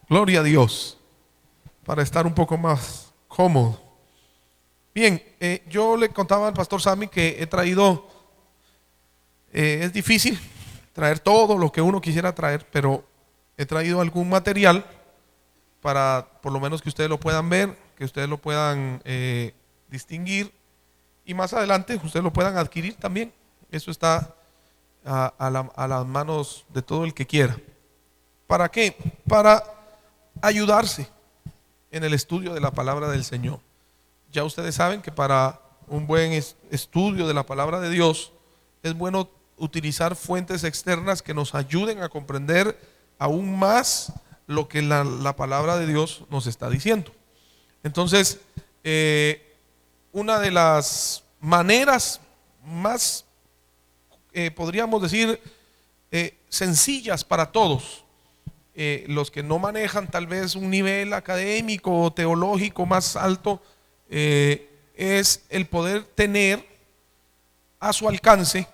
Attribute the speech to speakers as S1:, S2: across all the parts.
S1: Gloria a Dios, para estar un poco más cómodo. Bien, yo le contaba al pastor Sammy que he traído, es difícil traer todo lo que uno quisiera traer, pero he traído algún material para por lo menos que ustedes lo puedan ver, que ustedes lo puedan distinguir y más adelante ustedes lo puedan adquirir también. Eso está a las manos de todo el que quiera. ¿Para qué? Para ayudarse en el estudio de la palabra del Señor. Ya ustedes saben que para un buen estudio de la palabra de Dios es bueno utilizar fuentes externas que nos ayuden a comprender aún más lo que la palabra de Dios nos está diciendo. Entonces, una de las maneras más, podríamos decir, sencillas para todos, los que no manejan tal vez un nivel académico o teológico más alto, es el poder tener a su alcance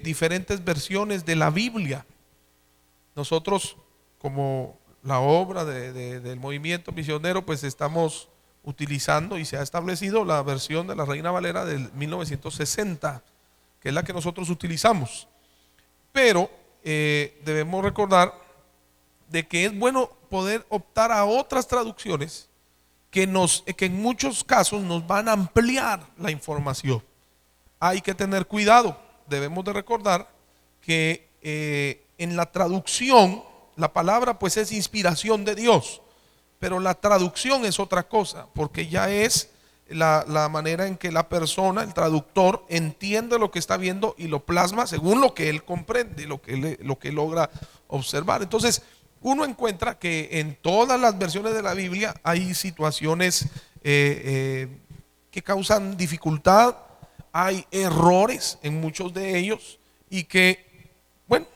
S1: diferentes versiones de la Biblia. Nosotros, como la obra del movimiento misionero, pues estamos utilizando y se ha establecido la versión de la Reina Valera del 1960, que es la que nosotros utilizamos. Pero debemos recordar de que es bueno poder optar a otras traducciones que en muchos casos nos van a ampliar la información. Hay que tener cuidado, debemos de recordar que en la traducción, la palabra pues es inspiración de Dios, pero la traducción es otra cosa, porque ya es la manera en que la persona, el traductor, entiende lo que está viendo y lo plasma según lo que él comprende, lo que logra observar. Entonces, uno encuentra que en todas las versiones de la Biblia hay situaciones que causan dificultad, hay errores en muchos de ellos y que, bueno,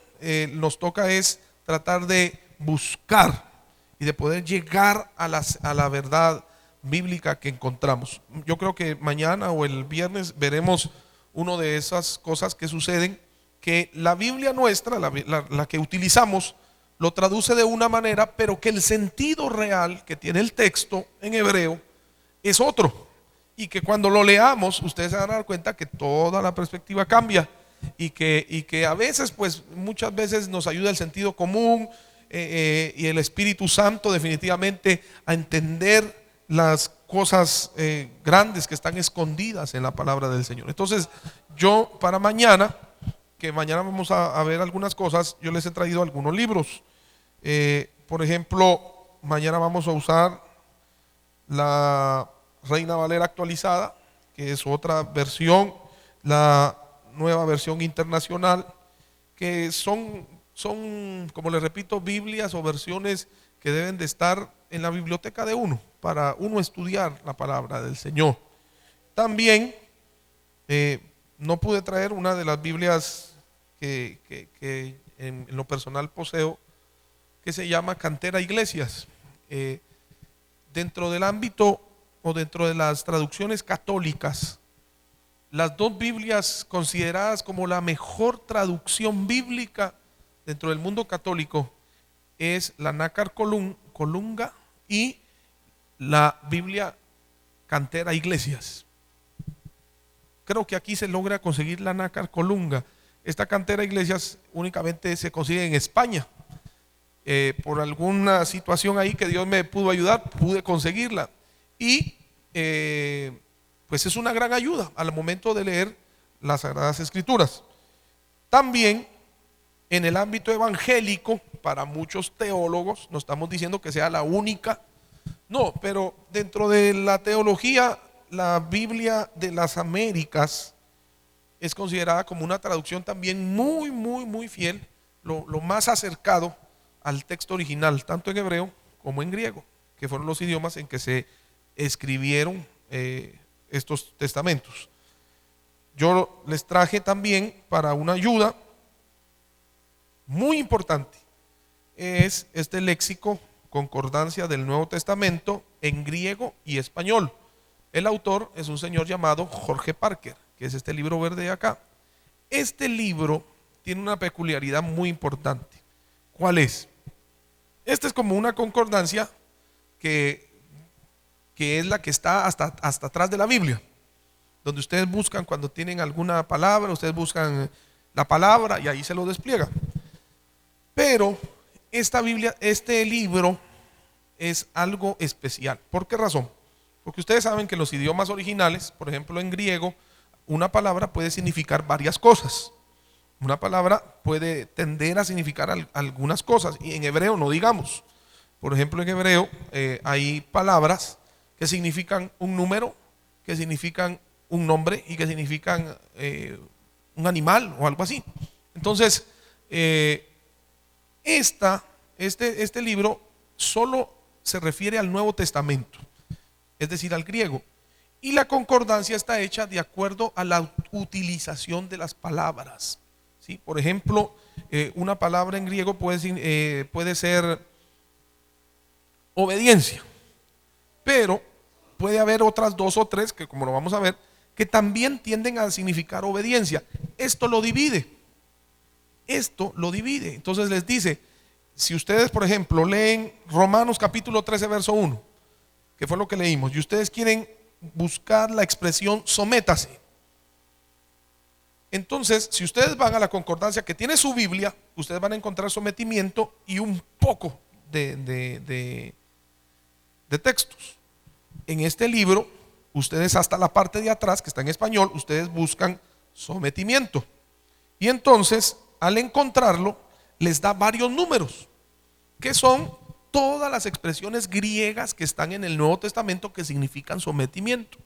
S1: nos toca es tratar de buscar y de poder llegar a la verdad bíblica que encontramos. Yo creo que mañana o el viernes veremos una de esas cosas que suceden, que la Biblia nuestra, la que utilizamos, lo traduce de una manera, pero que el sentido real que tiene el texto en hebreo es otro. Y que cuando lo leamos, ustedes se van a dar cuenta que toda la perspectiva cambia. Y que a veces, pues muchas veces nos ayuda el sentido común y el Espíritu Santo definitivamente a entender las cosas grandes que están escondidas en la palabra del Señor. Entonces, yo para mañana, que mañana vamos a ver algunas cosas, yo les he traído algunos libros. Por ejemplo, mañana vamos a usar la Reina Valera actualizada, que es otra versión, la nueva versión internacional, que son, como les repito, Biblias o versiones que deben de estar en la biblioteca de uno, para uno estudiar la palabra del Señor. También no pude traer una de las Biblias que en lo personal poseo, que se llama Cantera Iglesias. Dentro del ámbito o dentro de las traducciones católicas, las dos Biblias consideradas como la mejor traducción bíblica dentro del mundo católico es la Nácar Colunga y la Biblia Cantera Iglesias. Creo que aquí se logra conseguir la Nácar Colunga. Esta Cantera Iglesias únicamente se consigue en España. Por alguna situación ahí que Dios me pudo ayudar, pude conseguirla. Y pues es una gran ayuda al momento de leer las Sagradas Escrituras. También en el ámbito evangélico, para muchos teólogos, no estamos diciendo que sea la única, no, pero dentro de la teología, la Biblia de las Américas es considerada como una traducción también muy fiel, lo más acercado al texto original, tanto en hebreo como en griego, que fueron los idiomas en que se escribieron estos testamentos. Yo les traje también para una ayuda muy importante, es este léxico concordancia del Nuevo Testamento en griego y español. El autor es un señor llamado Jorge Parker, que es este libro verde de acá. Este libro tiene una peculiaridad muy importante. ¿Cuál es? Esta es como una concordancia que, que es la que está hasta atrás de la Biblia, donde ustedes buscan cuando tienen alguna palabra, ustedes buscan la palabra y ahí se lo despliega. Pero esta Biblia, este libro es algo especial. ¿Por qué razón? Porque ustedes saben que en los idiomas originales, por ejemplo en griego, una palabra puede significar varias cosas. Una palabra puede tender a significar algunas cosas, y en hebreo no digamos. Por ejemplo, en hebreo hay palabras que significan un número, que significan un nombre y que significan un animal o algo así. Entonces, este libro solo se refiere al Nuevo Testamento, es decir, al griego. Y la concordancia está hecha de acuerdo a la utilización de las palabras. ¿Sí? Por ejemplo, una palabra en griego puede ser obediencia, pero puede haber otras dos o tres que, como lo vamos a ver, que también tienden a significar obediencia. Esto lo divide. Entonces les dice, si ustedes, por ejemplo, leen Romanos capítulo 13, verso 1, que fue lo que leímos, y ustedes quieren buscar la expresión sométase, entonces, si ustedes van a la concordancia que tiene su Biblia, ustedes van a encontrar sometimiento y un poco de textos. En este libro, ustedes hasta la parte de atrás, que está en español, ustedes buscan sometimiento. Y entonces, al encontrarlo, les da varios números, que son todas las expresiones griegas que están en el Nuevo Testamento que significan sometimiento.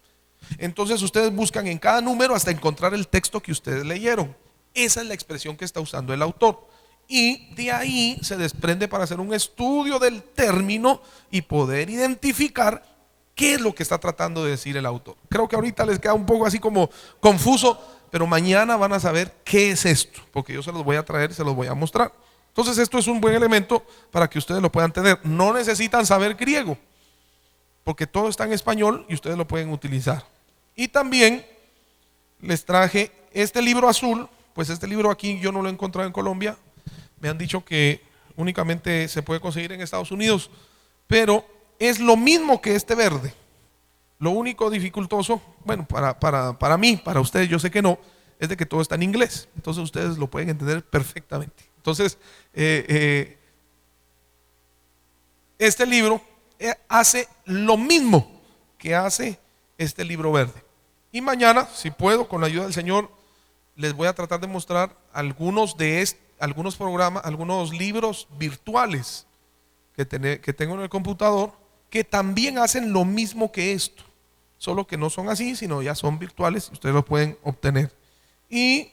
S1: Entonces ustedes buscan en cada número hasta encontrar el texto que ustedes leyeron. Esa es la expresión que está usando el autor. Y de ahí se desprende para hacer un estudio del término y poder identificar qué es lo que está tratando de decir el autor. Creo que ahorita les queda un poco así como confuso, pero mañana van a saber qué es esto, porque yo se los voy a traer y se los voy a mostrar. Entonces esto es un buen elemento para que ustedes lo puedan tener. No necesitan saber griego, porque todo está en español y ustedes lo pueden utilizar. Y también les traje este libro azul. Pues este libro aquí yo no lo he encontrado en Colombia. Me han dicho que únicamente se puede conseguir en Estados Unidos, pero es lo mismo que este verde. Lo único dificultoso, bueno, para mí, para ustedes yo sé que no, es de que todo está en inglés. Entonces ustedes lo pueden entender perfectamente. Entonces este libro hace lo mismo que hace este libro verde. Y mañana, si puedo, con la ayuda del Señor, les voy a tratar de mostrar algunos programas, algunos libros virtuales que tengo en el computador, que también hacen lo mismo que esto, solo que no son así, sino ya son virtuales y ustedes lo pueden obtener. Y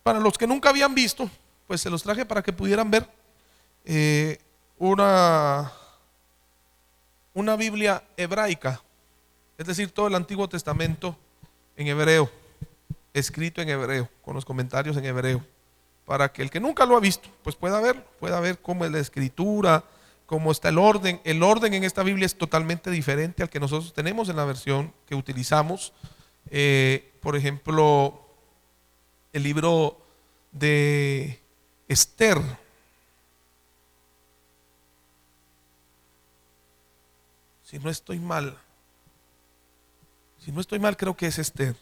S1: para los que nunca habían visto, pues se los traje para que pudieran ver una Biblia hebraica, es decir, todo el Antiguo Testamento en hebreo, escrito en hebreo, con los comentarios en hebreo, para que el que nunca lo ha visto, pues pueda ver cómo es la escritura, cómo está el orden. El orden en esta Biblia es totalmente diferente al que nosotros tenemos en la versión que utilizamos. Por ejemplo, el libro de Esther. Si no estoy mal, creo que es Esther.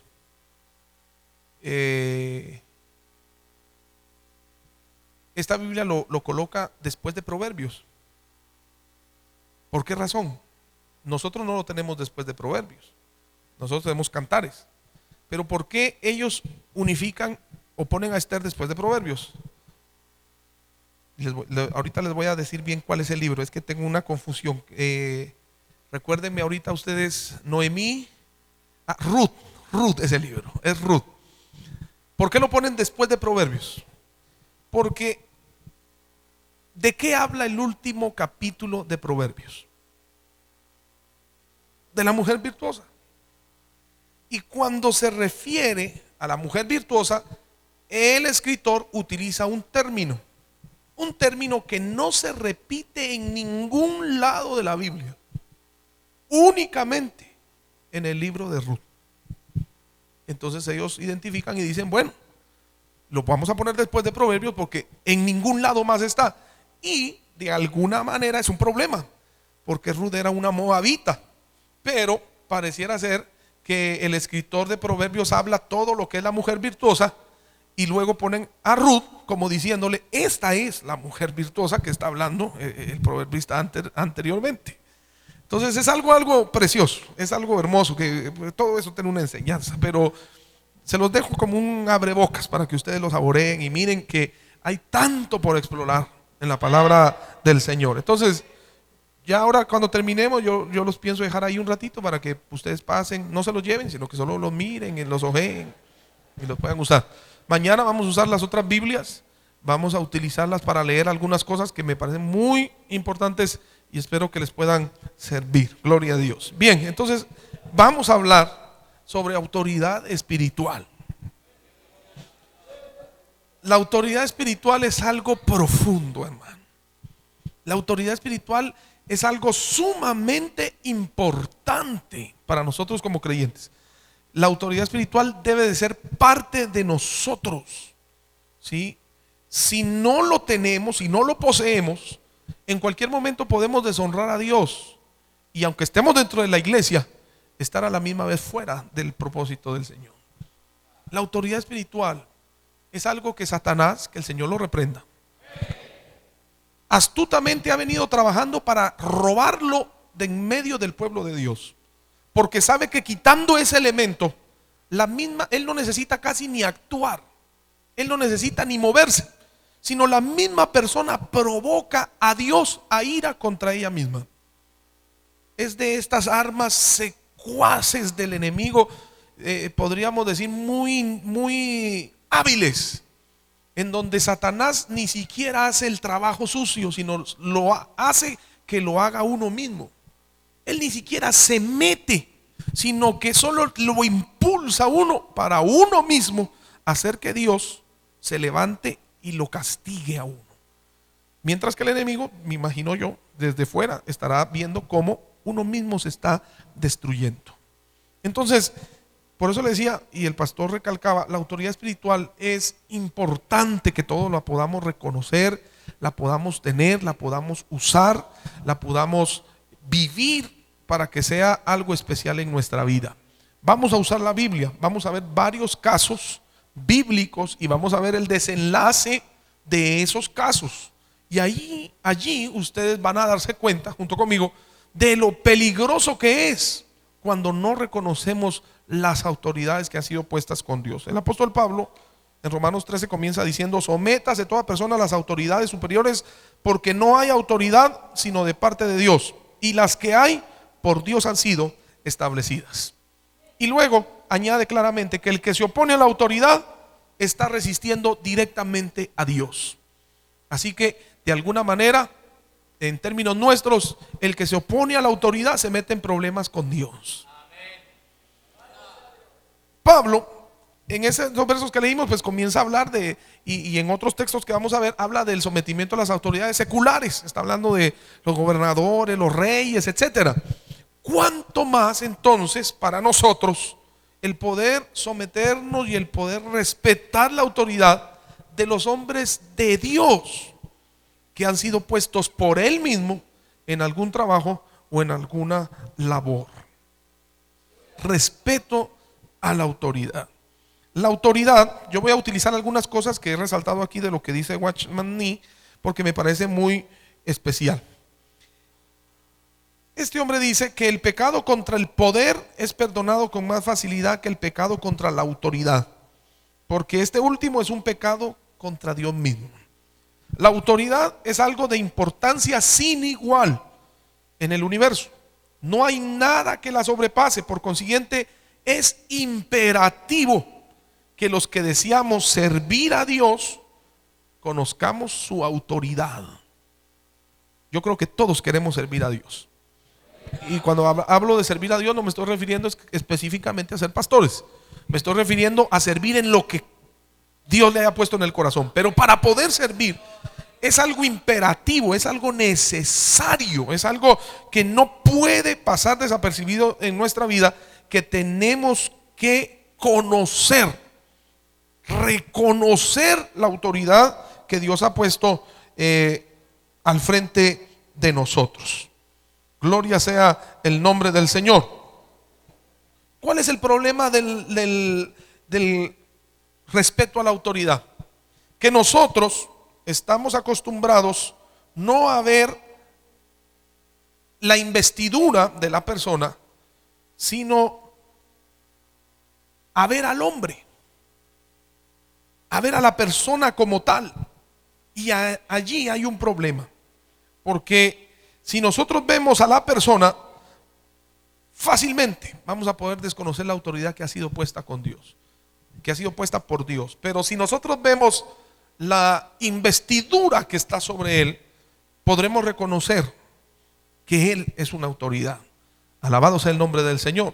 S1: Esta Biblia lo coloca después de Proverbios. ¿Por qué razón? Nosotros no lo tenemos después de Proverbios. Nosotros tenemos Cantares. Pero ¿por qué ellos unifican o ponen a Esther después de Proverbios? Ahorita les voy a decir bien cuál es el libro. Es que tengo una confusión. Recuérdenme ahorita ustedes, Noemí. Ruth es el libro, es Ruth. ¿Por qué lo ponen después de Proverbios? Porque ¿de qué habla el último capítulo de Proverbios? De la mujer virtuosa. Y cuando se refiere a la mujer virtuosa, el escritor utiliza un término que no se repite en ningún lado de la Biblia, únicamente en el libro de Ruth. Entonces ellos identifican y dicen, bueno, lo vamos a poner después de Proverbios porque en ningún lado más está. Y de alguna manera es un problema, porque Ruth era una moabita, pero pareciera ser que el escritor de Proverbios habla todo lo que es la mujer virtuosa y luego ponen a Ruth como diciéndole, esta es la mujer virtuosa que está hablando el proverbista anteriormente. Entonces es algo precioso, es algo hermoso, que todo eso tiene una enseñanza, pero se los dejo como un abrebocas para que ustedes lo saboreen y miren que hay tanto por explorar en la palabra del Señor. Entonces, ya ahora cuando terminemos, yo los pienso dejar ahí un ratito para que ustedes pasen, no se los lleven, sino que solo los miren y los ojeen y los puedan usar. Mañana vamos a usar las otras Biblias, vamos a utilizarlas para leer algunas cosas que me parecen muy importantes y espero que les puedan servir. Gloria a Dios. Bien, entonces vamos a hablar sobre autoridad espiritual. La autoridad espiritual es algo profundo, hermano. La autoridad espiritual es algo sumamente importante para nosotros como creyentes. La autoridad espiritual debe de ser parte de nosotros, ¿sí? Si no lo tenemos, si no lo poseemos, en cualquier momento podemos deshonrar a Dios y aunque estemos dentro de la iglesia, estar a la misma vez fuera del propósito del Señor. La autoridad espiritual es algo que Satanás, que el Señor lo reprenda, astutamente ha venido trabajando para robarlo de en medio del pueblo de Dios, porque sabe que quitando ese elemento, él no necesita casi ni actuar, él no necesita ni moverse, sino la misma persona provoca a Dios a ira contra ella misma. Es de estas armas secuaces del enemigo, podríamos decir muy hábiles, en donde Satanás ni siquiera hace el trabajo sucio, sino lo hace que lo haga uno mismo. Él ni siquiera se mete, sino que solo lo impulsa uno para uno mismo hacer que Dios se levante y lo castigue a uno. Mientras que el enemigo, me imagino yo, desde fuera estará viendo cómo uno mismo se está destruyendo. Entonces, por eso le decía, y el pastor recalcaba, la autoridad espiritual es importante que todos la podamos reconocer, la podamos tener, la podamos usar, la podamos vivir para que sea algo especial en nuestra vida. Vamos a usar la Biblia, vamos a ver varios casos bíblicos y vamos a ver el desenlace de esos casos. Y allí ustedes van a darse cuenta, junto conmigo, de lo peligroso que es cuando no reconocemos las autoridades que han sido puestas con Dios. El apóstol Pablo en Romanos 13 comienza diciendo: sométase toda persona a las autoridades superiores, porque no hay autoridad sino de parte de Dios, y las que hay por Dios han sido establecidas. Y luego añade claramente que el que se opone a la autoridad está resistiendo directamente a Dios. Así que de alguna manera, en términos nuestros, el que se opone a la autoridad se mete en problemas con Dios. Pablo, en esos versos que leímos, pues comienza a hablar de, y en otros textos que vamos a ver, habla del sometimiento a las autoridades seculares. Está hablando de los gobernadores, los reyes, etcétera. ¿Cuánto más entonces para nosotros el poder someternos y el poder respetar la autoridad de los hombres de Dios que han sido puestos por Él mismo en algún trabajo o en alguna labor? Respeto a la autoridad. La autoridad, yo voy a utilizar algunas cosas que he resaltado aquí de lo que dice Watchman Nee, porque me parece muy especial. Este hombre dice que el pecado contra el poder es perdonado con más facilidad que el pecado contra la autoridad, porque este último es un pecado contra Dios mismo. La autoridad es algo de importancia sin igual en el universo. No hay nada que la sobrepase. Por consiguiente, es imperativo que los que deseamos servir a Dios conozcamos su autoridad. Yo creo que todos queremos servir a Dios. Y cuando hablo de servir a Dios, no me estoy refiriendo específicamente a ser pastores. Me estoy refiriendo a servir en lo que Dios le haya puesto en el corazón. Pero para poder servir es algo imperativo, es algo necesario, es algo que no puede pasar desapercibido en nuestra vida, que tenemos que conocer, reconocer la autoridad que Dios ha puesto al frente de nosotros. Gloria sea el nombre del Señor. ¿Cuál es el problema del respeto a la autoridad? Que nosotros estamos acostumbrados no a ver la investidura de la persona, sino a ver al hombre, a ver a la persona como tal. Y allí hay un problema, porque si nosotros vemos a la persona, fácilmente vamos a poder desconocer la autoridad que ha sido puesta con Dios, que ha sido puesta por Dios. Pero si nosotros vemos la investidura que está sobre él, podremos reconocer que él es una autoridad. Alabado sea el nombre del Señor.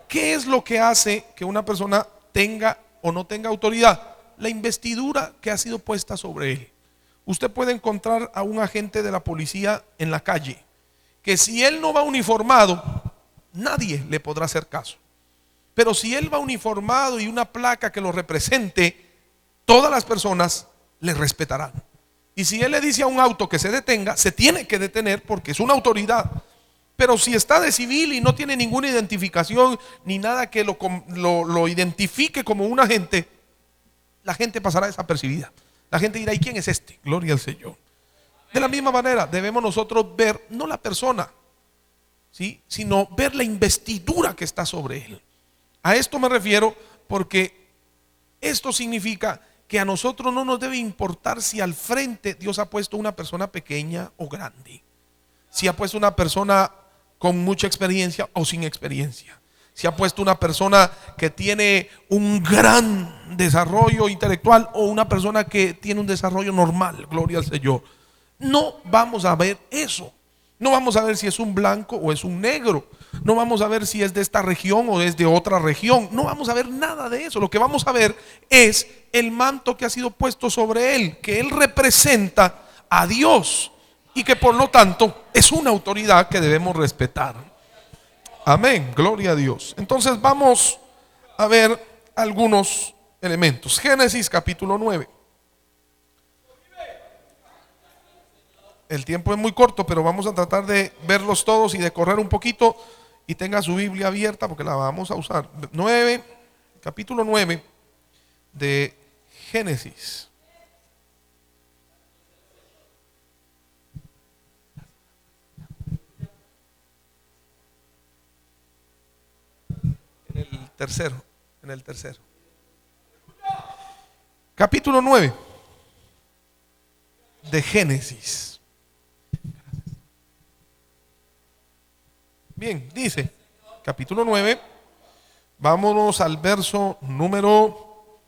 S1: ¿Qué es lo que hace que una persona tenga o no tenga autoridad? La investidura que ha sido puesta sobre él. Usted puede encontrar a un agente de la policía en la calle, que si él no va uniformado, nadie le podrá hacer caso. Pero si él va uniformado y una placa que lo represente, todas las personas le respetarán. Y si él le dice a un auto que se detenga, se tiene que detener porque es una autoridad. Pero si está de civil y no tiene ninguna identificación ni nada que lo identifique como un agente, la gente pasará desapercibida. La gente dirá: ¿y quién es este? Gloria al Señor. De la misma manera debemos nosotros ver no la persona, ¿sí?, sino ver la investidura que está sobre él. A esto me refiero porque esto significa que a nosotros no nos debe importar si al frente Dios ha puesto una persona pequeña o grande, si ha puesto una persona con mucha experiencia o sin experiencia, si ha puesto una persona que tiene un gran desarrollo intelectual o una persona que tiene un desarrollo normal. Gloria al Señor. No vamos a ver eso. No vamos a ver si es un blanco o es un negro. No vamos a ver si es de esta región o es de otra región. No vamos a ver nada de eso. Lo que vamos a ver es el manto que ha sido puesto sobre él, que él representa a Dios y que por lo tanto es una autoridad que debemos respetar. Amén, gloria a Dios. Entonces vamos a ver algunos elementos. Génesis capítulo 9. El tiempo es muy corto, pero vamos a tratar de verlos todos y de correr un poquito. Y tenga su Biblia abierta porque la vamos a usar. Capítulo 9 de Génesis. En el tercero. Capítulo 9 de Génesis. Bien, dice, capítulo 9, vámonos al verso número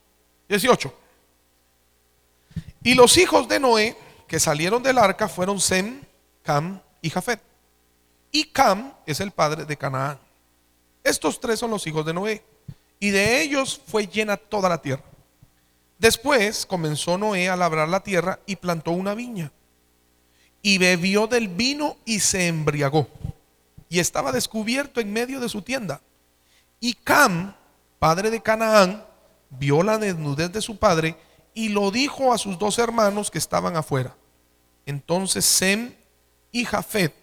S1: 18. Y los hijos de Noé que salieron del arca fueron Sem, Cam y Jafet. Y Cam es el padre de Canaán. Estos tres son los hijos de Noé, y de ellos fue llena toda la tierra. Después comenzó Noé a labrar la tierra y plantó una viña, y bebió del vino y se embriagó, y estaba descubierto en medio de su tienda. Y Cam, padre de Canaán, vio la desnudez de su padre y lo dijo a sus dos hermanos que estaban afuera. Entonces Sem y Jafet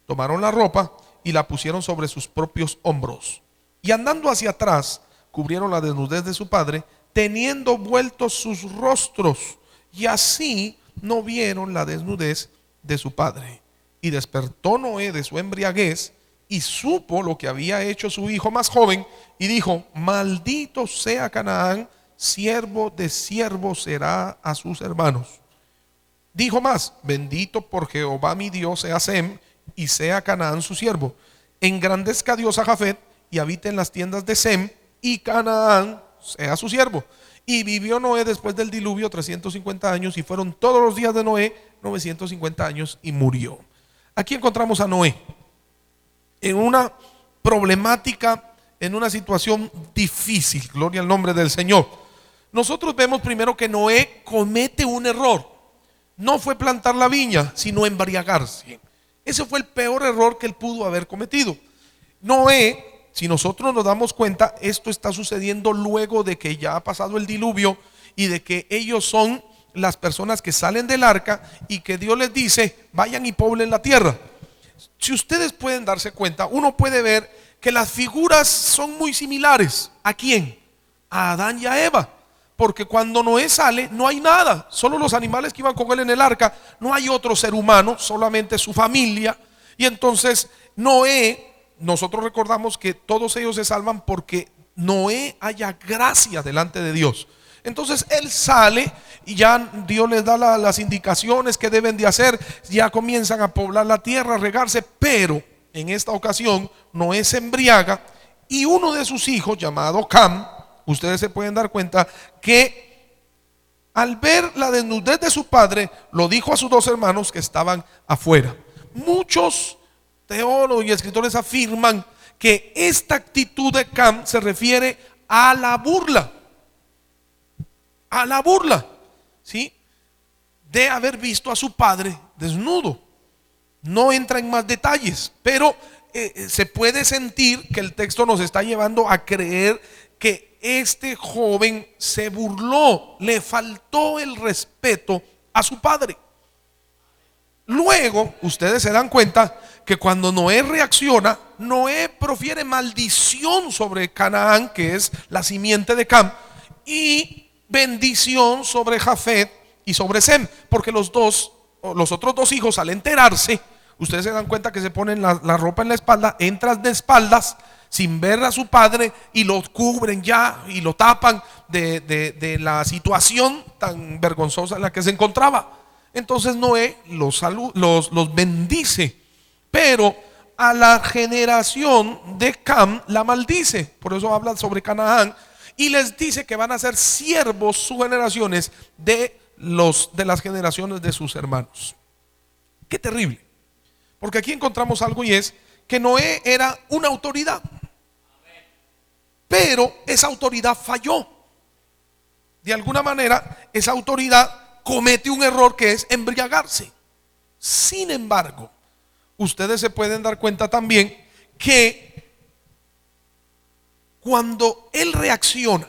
S1: tomaron la ropa y la pusieron sobre sus propios hombros, y andando hacia atrás cubrieron la desnudez de su padre, teniendo vueltos sus rostros, y así no vieron la desnudez de su padre. Y despertó Noé de su embriaguez y supo lo que había hecho su hijo más joven, y dijo: maldito sea Canaán, siervo de siervos será a sus hermanos. Dijo más: bendito por Jehová mi Dios sea Sem, y sea Canaán su siervo. Engrandezca Dios a Jafet, y habite en las tiendas de Sem, y Canaán sea su siervo. Y vivió Noé después del diluvio 350 años, y fueron todos los días de Noé 950 años, y murió. Aquí encontramos a Noé en una problemática, en una situación difícil. Gloria al nombre del Señor. Nosotros vemos primero que Noé comete un error. No fue plantar la viña, sino embriagarse. Ese fue el peor error que él pudo haber cometido. Noé, si nosotros nos damos cuenta, esto está sucediendo luego de que ya ha pasado el diluvio y de que ellos son las personas que salen del arca y que Dios les dice, vayan y poblen la tierra. Si ustedes pueden darse cuenta, uno puede ver que las figuras son muy similares. ¿A quién? A Adán y a Eva. Porque cuando Noé sale no hay nada, solo los animales que iban con él en el arca, no hay otro ser humano, solamente su familia. Y entonces Noé, nosotros recordamos que todos ellos se salvan porque Noé haya gracia delante de Dios. Entonces él sale y ya Dios les da las indicaciones que deben de hacer, ya comienzan a poblar la tierra, a regarse, pero en esta ocasión Noé se embriaga y uno de sus hijos, llamado Cam, ustedes se pueden dar cuenta que al ver la desnudez de su padre, lo dijo a sus dos hermanos que estaban afuera. Muchos teólogos y escritores afirman que esta actitud de Cam se refiere a la burla. A la burla, ¿sí? De haber visto a su padre desnudo. No entra en más detalles, pero se puede sentir que el texto nos está llevando a creer que este joven se burló, le faltó el respeto a su padre. Luego, ustedes se dan cuenta que cuando Noé reacciona, Noé profiere maldición sobre Canaán, que es la simiente de Cam, y bendición sobre Jafet y sobre Sem, porque los otros dos hijos, al enterarse, ustedes se dan cuenta que se ponen la ropa en la espalda, entran de espaldas sin ver a su padre y lo cubren ya y lo tapan de la situación tan vergonzosa en la que se encontraba. Entonces Noé los bendice, pero a la generación de Cam la maldice. Por eso habla sobre Canaán y les dice que van a ser siervos sus generaciones de las generaciones de sus hermanos. Qué terrible, porque aquí encontramos algo, y es que Noé era una autoridad, pero esa autoridad falló. De alguna manera esa autoridad comete un error, que es embriagarse. Sin embargo, ustedes se pueden dar cuenta también que cuando él reacciona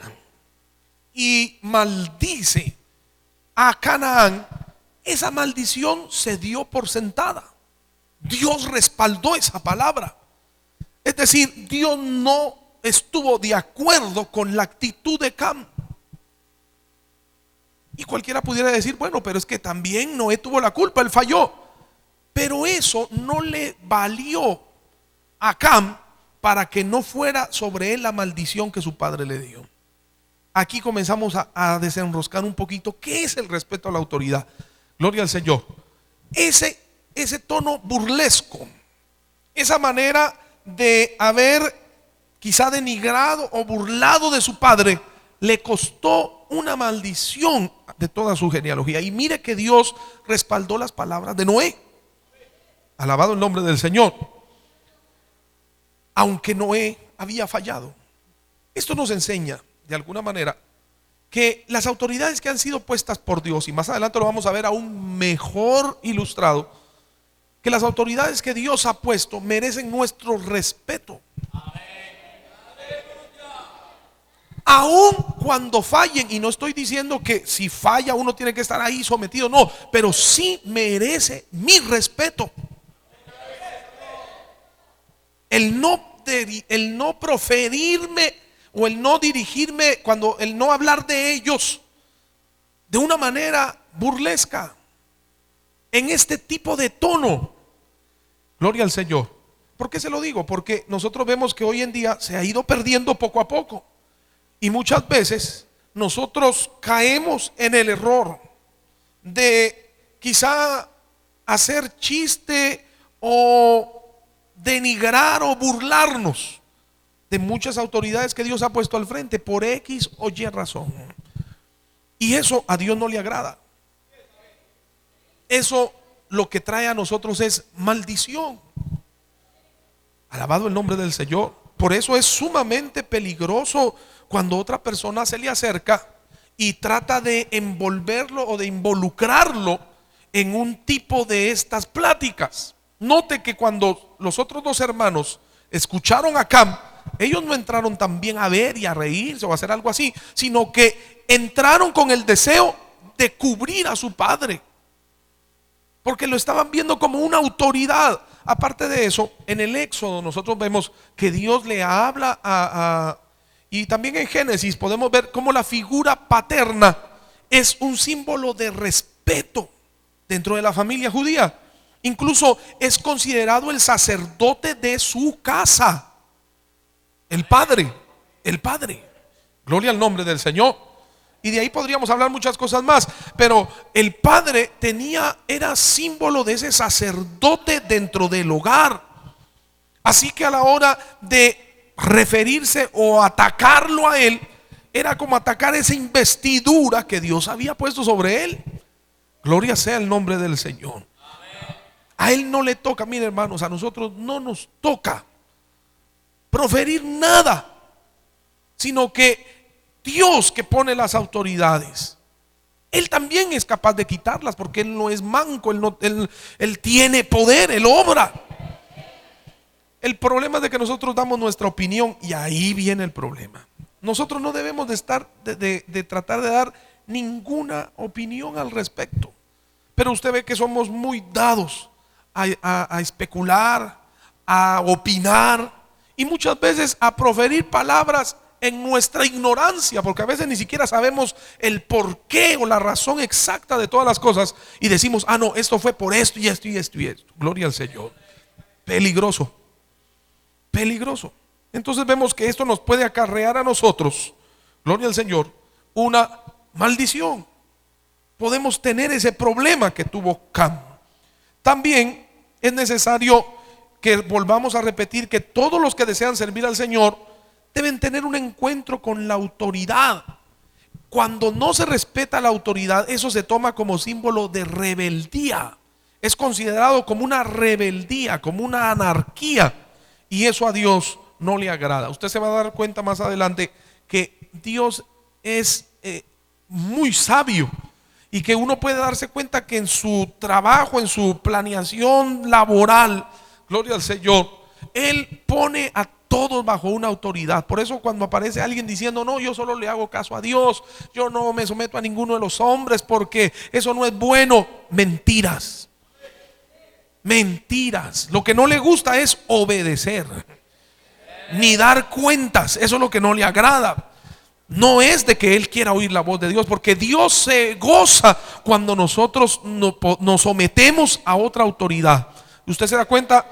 S1: y maldice a Canaán, esa maldición se dio por sentada. Dios respaldó esa palabra. Es decir, Dios no estuvo de acuerdo con la actitud de Cam. Y cualquiera pudiera decir, bueno, pero es que también Noé tuvo la culpa, él falló. Pero eso no le valió a Cam para que no fuera sobre él la maldición que su padre le dio. Aquí comenzamos a desenroscar un poquito qué es el respeto a la autoridad. Gloria al Señor. Ese tono burlesco, esa manera de haber quizá denigrado o burlado de su padre, le costó una maldición de toda su genealogía. Y mire que Dios respaldó las palabras de Noé. Alabado el nombre del Señor. Aunque Noé había fallado, esto nos enseña de alguna manera que las autoridades que han sido puestas por Dios, y más adelante lo vamos a ver aún mejor ilustrado, que las autoridades que Dios ha puesto merecen nuestro respeto. Aun cuando fallen, y no estoy diciendo que si falla uno tiene que estar ahí sometido, no, pero sí merece mi respeto. El no proferirme o el no dirigirme, el no hablar de ellos de una manera burlesca, en este tipo de tono. Gloria al Señor. ¿Por qué se lo digo? Porque nosotros vemos que hoy en día se ha ido perdiendo poco a poco. Y muchas veces nosotros caemos en el error de quizá hacer chiste o denigrar o burlarnos de muchas autoridades que Dios ha puesto al frente por X o Y razón. Y eso a Dios no le agrada. Eso lo que trae a nosotros es maldición. Alabado el nombre del Señor. Por eso es sumamente peligroso cuando otra persona se le acerca y trata de envolverlo o de involucrarlo en un tipo de estas pláticas. Note que cuando los otros dos hermanos escucharon a Cam, ellos no entraron también a ver y a reírse o a hacer algo así, sino que entraron con el deseo de cubrir a su padre, porque lo estaban viendo como una autoridad. Aparte de eso, en el Éxodo nosotros vemos que Dios le habla y también en Génesis podemos ver cómo la figura paterna es un símbolo de respeto dentro de la familia judía. Incluso es considerado el sacerdote de su casa. El padre. Gloria al nombre del Señor. Y de ahí podríamos hablar muchas cosas más, pero el padre era símbolo de ese sacerdote dentro del hogar. Así que a la hora de referirse o atacarlo a él, era como atacar esa investidura que Dios había puesto sobre él. Gloria sea el nombre del Señor. A él no le toca, miren hermanos, a nosotros no nos toca proferir nada, sino que Dios que pone las autoridades, Él también es capaz de quitarlas, porque Él no es manco, Él tiene poder, Él obra. El problema es de que nosotros damos nuestra opinión, y ahí viene el problema. Nosotros no debemos de tratar de dar ninguna opinión al respecto, pero usted ve que somos muy dados a especular, a opinar, y muchas veces a proferir palabras en nuestra ignorancia, porque a veces ni siquiera sabemos el porqué o la razón exacta de todas las cosas, y decimos, no, esto fue por esto y esto y esto y esto. Gloria al Señor. Peligroso. Entonces vemos que esto nos puede acarrear a nosotros, gloria al Señor, una maldición. Podemos tener ese problema que tuvo Cam. También es necesario que volvamos a repetir que todos los que desean servir al Señor deben tener un encuentro con la autoridad. Cuando no se respeta la autoridad, eso se toma como símbolo de rebeldía. Es considerado como una rebeldía, como una anarquía, y eso a Dios no le agrada. Usted se va a dar cuenta más adelante que Dios es muy sabio, y que uno puede darse cuenta que en su trabajo, en su planeación laboral, gloria al Señor, Él pone a todos bajo una autoridad. Por eso cuando aparece alguien diciendo, no, yo solo le hago caso a Dios, yo no me someto a ninguno de los hombres porque eso no es bueno, mentiras. Lo que no le gusta es obedecer, ni dar cuentas. Eso es lo que no le agrada. No es de que Él quiera oír la voz de Dios, porque Dios se goza cuando nosotros nos sometemos a otra autoridad. Usted se da cuenta,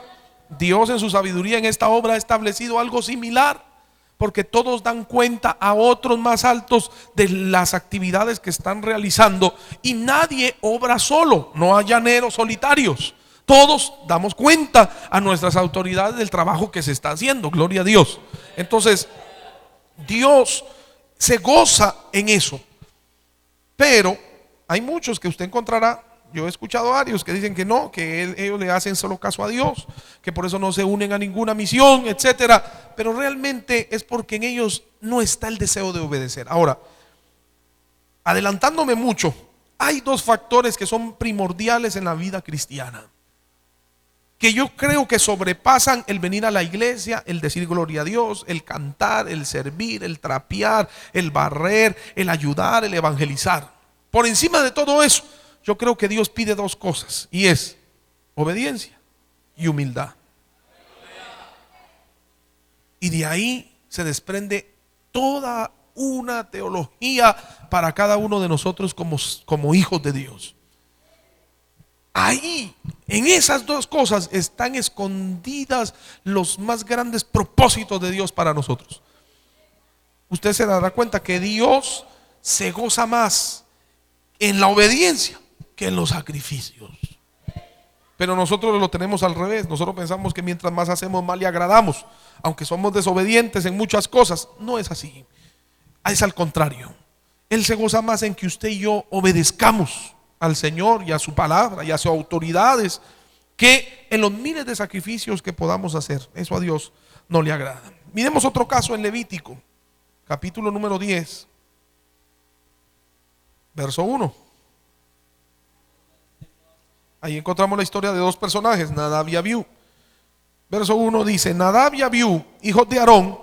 S1: Dios en su sabiduría en esta obra ha establecido algo similar, porque todos dan cuenta a otros más altos de las actividades que están realizando, y nadie obra solo. No hay llaneros solitarios. Todos damos cuenta a nuestras autoridades del trabajo que se está haciendo. Gloria a Dios. Entonces Dios se goza en eso. Pero hay muchos que usted encontrará, yo he escuchado varios que dicen que no, que ellos le hacen solo caso a Dios, que por eso no se unen a ninguna misión, etcétera. Pero realmente es porque en ellos no está el deseo de obedecer. Ahora, adelantándome mucho, hay dos factores que son primordiales en la vida cristiana, que yo creo que sobrepasan el venir a la iglesia, el decir gloria a Dios, el cantar, el servir, el trapear, el barrer, el ayudar, el evangelizar. Por encima de todo eso, yo creo que Dios pide dos cosas, y es obediencia y humildad. Y de ahí se desprende toda una teología para cada uno de nosotros como hijos de Dios. Ahí, en esas dos cosas están escondidas los más grandes propósitos de Dios para nosotros. Usted se dará cuenta que Dios se goza más en la obediencia que en los sacrificios. Pero nosotros lo tenemos al revés. Nosotros pensamos que mientras más hacemos, más le agradamos, aunque somos desobedientes en muchas cosas. No es así, es al contrario. Él se goza más en que usted y yo obedezcamos al Señor y a su palabra y a sus autoridades, que en los miles de sacrificios que podamos hacer. Eso a Dios no le agrada. Miremos otro caso en Levítico, capítulo número 10, verso 1. Ahí encontramos la historia de dos personajes, Nadab y Abiú. Verso 1 dice: Nadab y Abiú, hijos de Aarón,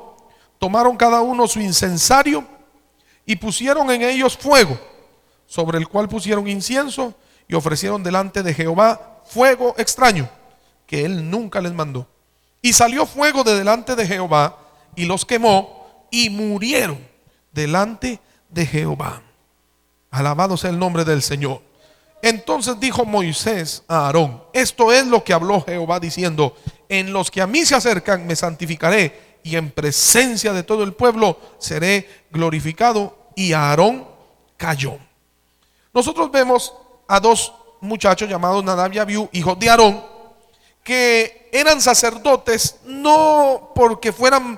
S1: tomaron cada uno su incensario y pusieron en ellos fuego sobre el cual pusieron incienso y ofrecieron delante de Jehová fuego extraño, que él nunca les mandó. Y salió fuego de delante de Jehová y los quemó y murieron delante de Jehová. Alabado sea el nombre del Señor. Entonces dijo Moisés a Aarón: esto es lo que habló Jehová diciendo: en los que a mí se acercan me santificaré, y en presencia de todo el pueblo seré glorificado. Y Aarón cayó. Nosotros vemos a dos muchachos llamados Nadab y Abiú, hijos de Aarón, que eran sacerdotes no porque fueran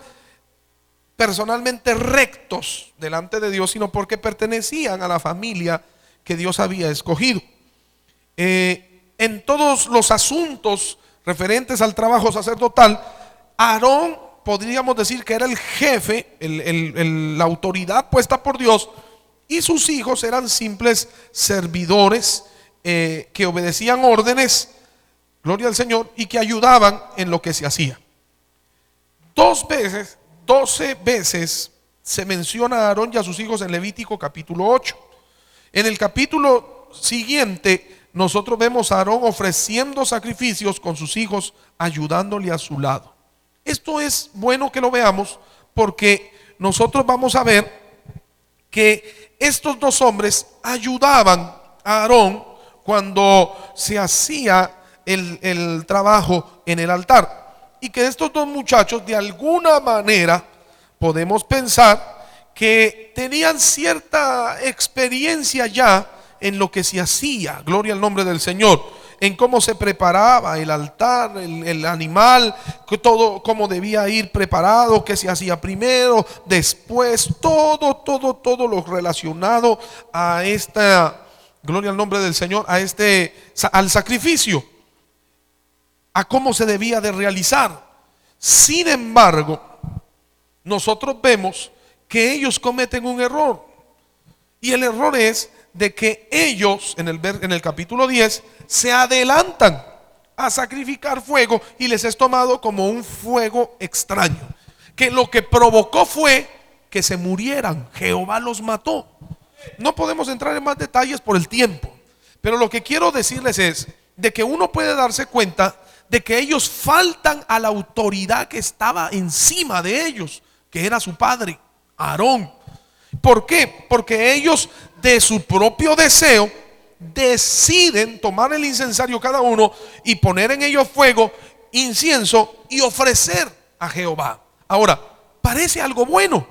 S1: personalmente rectos delante de Dios, sino porque pertenecían a la familia que Dios había escogido. En todos los asuntos referentes al trabajo sacerdotal, Aarón podríamos decir que era el jefe, la autoridad puesta por Dios, y sus hijos eran simples servidores que obedecían órdenes, gloria al Señor, y que ayudaban en lo que se hacía. 12 veces se menciona a Aarón y a sus hijos en Levítico capítulo 8. En el capítulo siguiente nosotros vemos a Aarón ofreciendo sacrificios con sus hijos, ayudándole a su lado. Esto es bueno que lo veamos, porque nosotros vamos a ver que estos dos hombres ayudaban a Aarón cuando se hacía el trabajo en el altar, y que estos dos muchachos de alguna manera podemos pensar que tenían cierta experiencia ya en lo que se hacía, gloria al nombre del Señor, en cómo se preparaba el altar, el animal, todo cómo debía ir preparado, qué se hacía primero, después, todo lo relacionado a esta, gloria al nombre del Señor, al sacrificio, a cómo se debía de realizar. Sin embargo, nosotros vemos que ellos cometen un error, y el error es de que ellos en el capítulo 10 se adelantan a sacrificar fuego, y les es tomado como un fuego extraño, que lo que provocó fue que se murieran. Jehová los mató. No podemos entrar en más detalles por el tiempo, pero lo que quiero decirles es de que uno puede darse cuenta de que ellos faltan a la autoridad que estaba encima de ellos, que era su padre, Aarón. ¿Por qué? Porque ellos de su propio deseo deciden tomar el incensario cada uno y poner en ellos fuego, incienso, y ofrecer a Jehová. Ahora, parece algo bueno.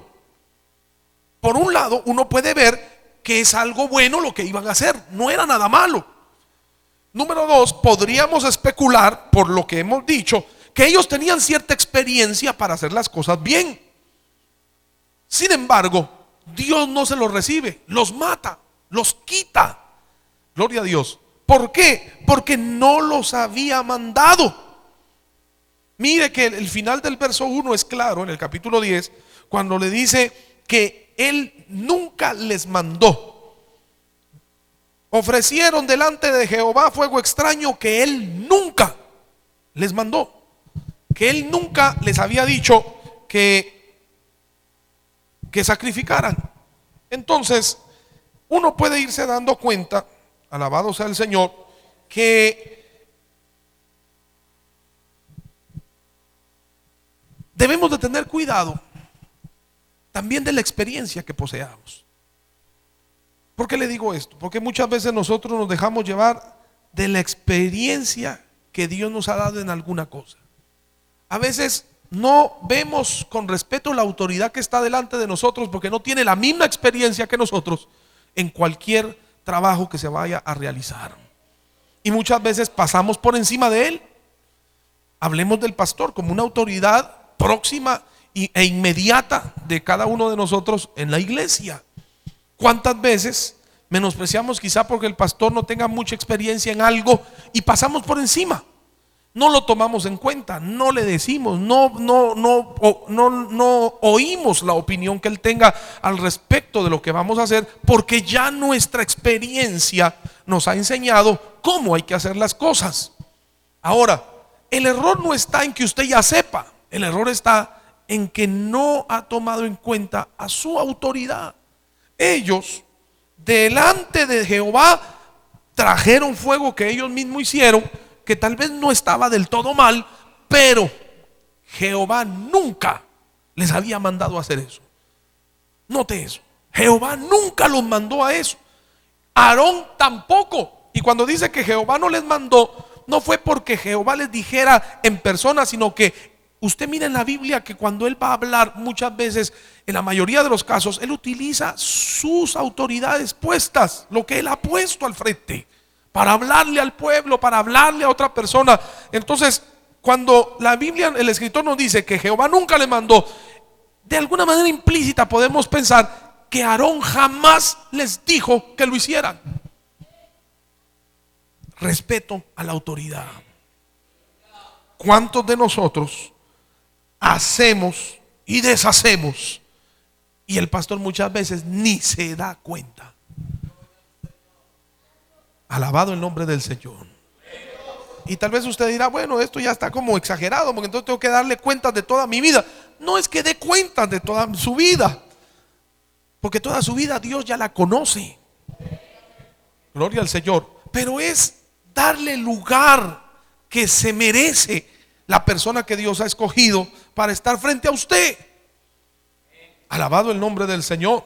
S1: Por un lado, uno puede ver que es algo bueno lo que iban a hacer, no era nada malo. Número dos, podríamos especular, por lo que hemos dicho, que ellos tenían cierta experiencia para hacer las cosas bien. Sin embargo, Dios no se los recibe, los mata, los quita. Gloria a Dios. ¿Por qué? Porque no los había mandado. Mire que el final del verso 1 es claro, en el capítulo 10, cuando le dice que Él nunca les mandó. Ofrecieron delante de Jehová fuego extraño que Él nunca les mandó, que Él nunca les había dicho que sacrificaran. Entonces uno puede irse dando cuenta, alabado sea el Señor, que debemos de tener cuidado también de la experiencia que poseamos. ¿Por qué le digo esto? Porque muchas veces nosotros nos dejamos llevar de la experiencia que Dios nos ha dado en alguna cosa. A veces no vemos con respeto la autoridad que está delante de nosotros, porque no tiene la misma experiencia que nosotros en cualquier trabajo que se vaya a realizar. Y muchas veces pasamos por encima de él. Hablemos del pastor como una autoridad próxima e inmediata de cada uno de nosotros en la iglesia. ¿Cuántas veces menospreciamos quizá porque el pastor no tenga mucha experiencia en algo y pasamos por encima? No lo tomamos en cuenta, no le decimos, no oímos la opinión que él tenga al respecto de lo que vamos a hacer, porque ya nuestra experiencia nos ha enseñado cómo hay que hacer las cosas. Ahora, el error no está en que usted ya sepa, el error está en que no ha tomado en cuenta a su autoridad. Ellos delante de Jehová trajeron fuego que ellos mismos hicieron, que tal vez no estaba del todo mal, pero Jehová nunca les había mandado a hacer eso. Note eso, Jehová nunca los mandó a eso, Aarón tampoco. Y cuando dice que Jehová no les mandó, no fue porque Jehová les dijera en persona, sino que usted mira en la Biblia que cuando él va a hablar, muchas veces, en la mayoría de los casos, él utiliza sus autoridades puestas, lo que él ha puesto al frente, para hablarle al pueblo, para hablarle a otra persona. Entonces, cuando la Biblia, el escritor nos dice que Jehová nunca le mandó, de alguna manera implícita podemos pensar que Aarón jamás les dijo que lo hicieran. Respeto a la autoridad. ¿Cuántos de nosotros hacemos y deshacemos y el pastor muchas veces ni se da cuenta? Alabado el nombre del Señor. Y tal vez usted dirá, bueno, esto ya está como exagerado, porque entonces tengo que darle cuentas de toda mi vida. No es que dé cuentas de toda su vida, porque toda su vida Dios ya la conoce. Gloria al Señor. Pero es darle lugar que se merece la persona que Dios ha escogido para estar frente a usted. Alabado el nombre del Señor.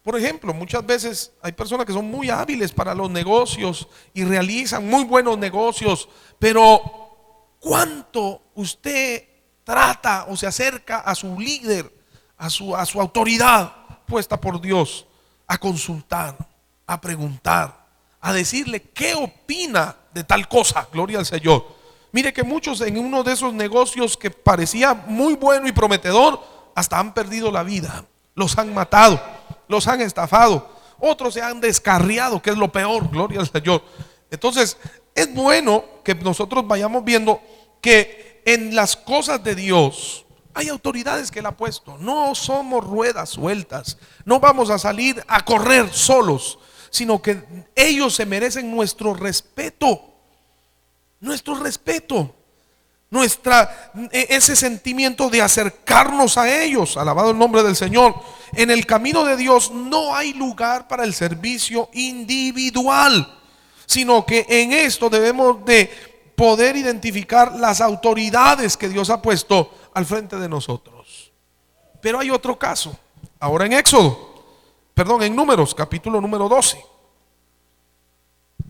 S1: Por ejemplo, muchas veces hay personas que son muy hábiles para los negocios y realizan muy buenos negocios, pero ¿cuánto usted trata o se acerca a su líder, a su autoridad puesta por Dios, a consultar, a preguntar, a decirle qué opina de tal cosa? Gloria al Señor. Mire que muchos en uno de esos negocios que parecía muy bueno y prometedor, hasta han perdido la vida, los han matado, los han estafado, otros se han descarriado, que es lo peor. Gloria al Señor. Entonces es bueno que nosotros vayamos viendo que en las cosas de Dios hay autoridades que Él ha puesto. No somos ruedas sueltas, no vamos a salir a correr solos, sino que ellos se merecen nuestro respeto, ese sentimiento de acercarnos a ellos. Alabado el nombre del Señor. En el camino de Dios no hay lugar para el servicio individual, sino que en esto debemos de poder identificar las autoridades que Dios ha puesto al frente de nosotros. Pero hay otro caso, ahora en Números, capítulo número 12.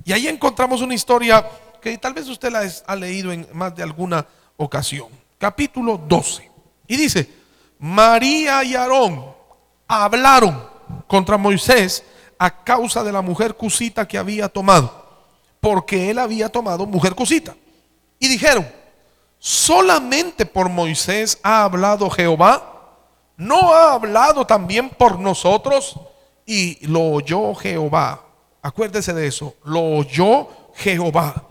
S1: Y ahí encontramos una historia que tal vez usted la ha leído en más de alguna ocasión. Capítulo 12. Y dice: María y Aarón hablaron contra Moisés a causa de la mujer cusita que había tomado, porque él había tomado mujer cusita. Y dijeron: ¿solamente por Moisés ha hablado Jehová? ¿No ha hablado también por nosotros? Y lo oyó Jehová. Acuérdese de eso, lo oyó Jehová.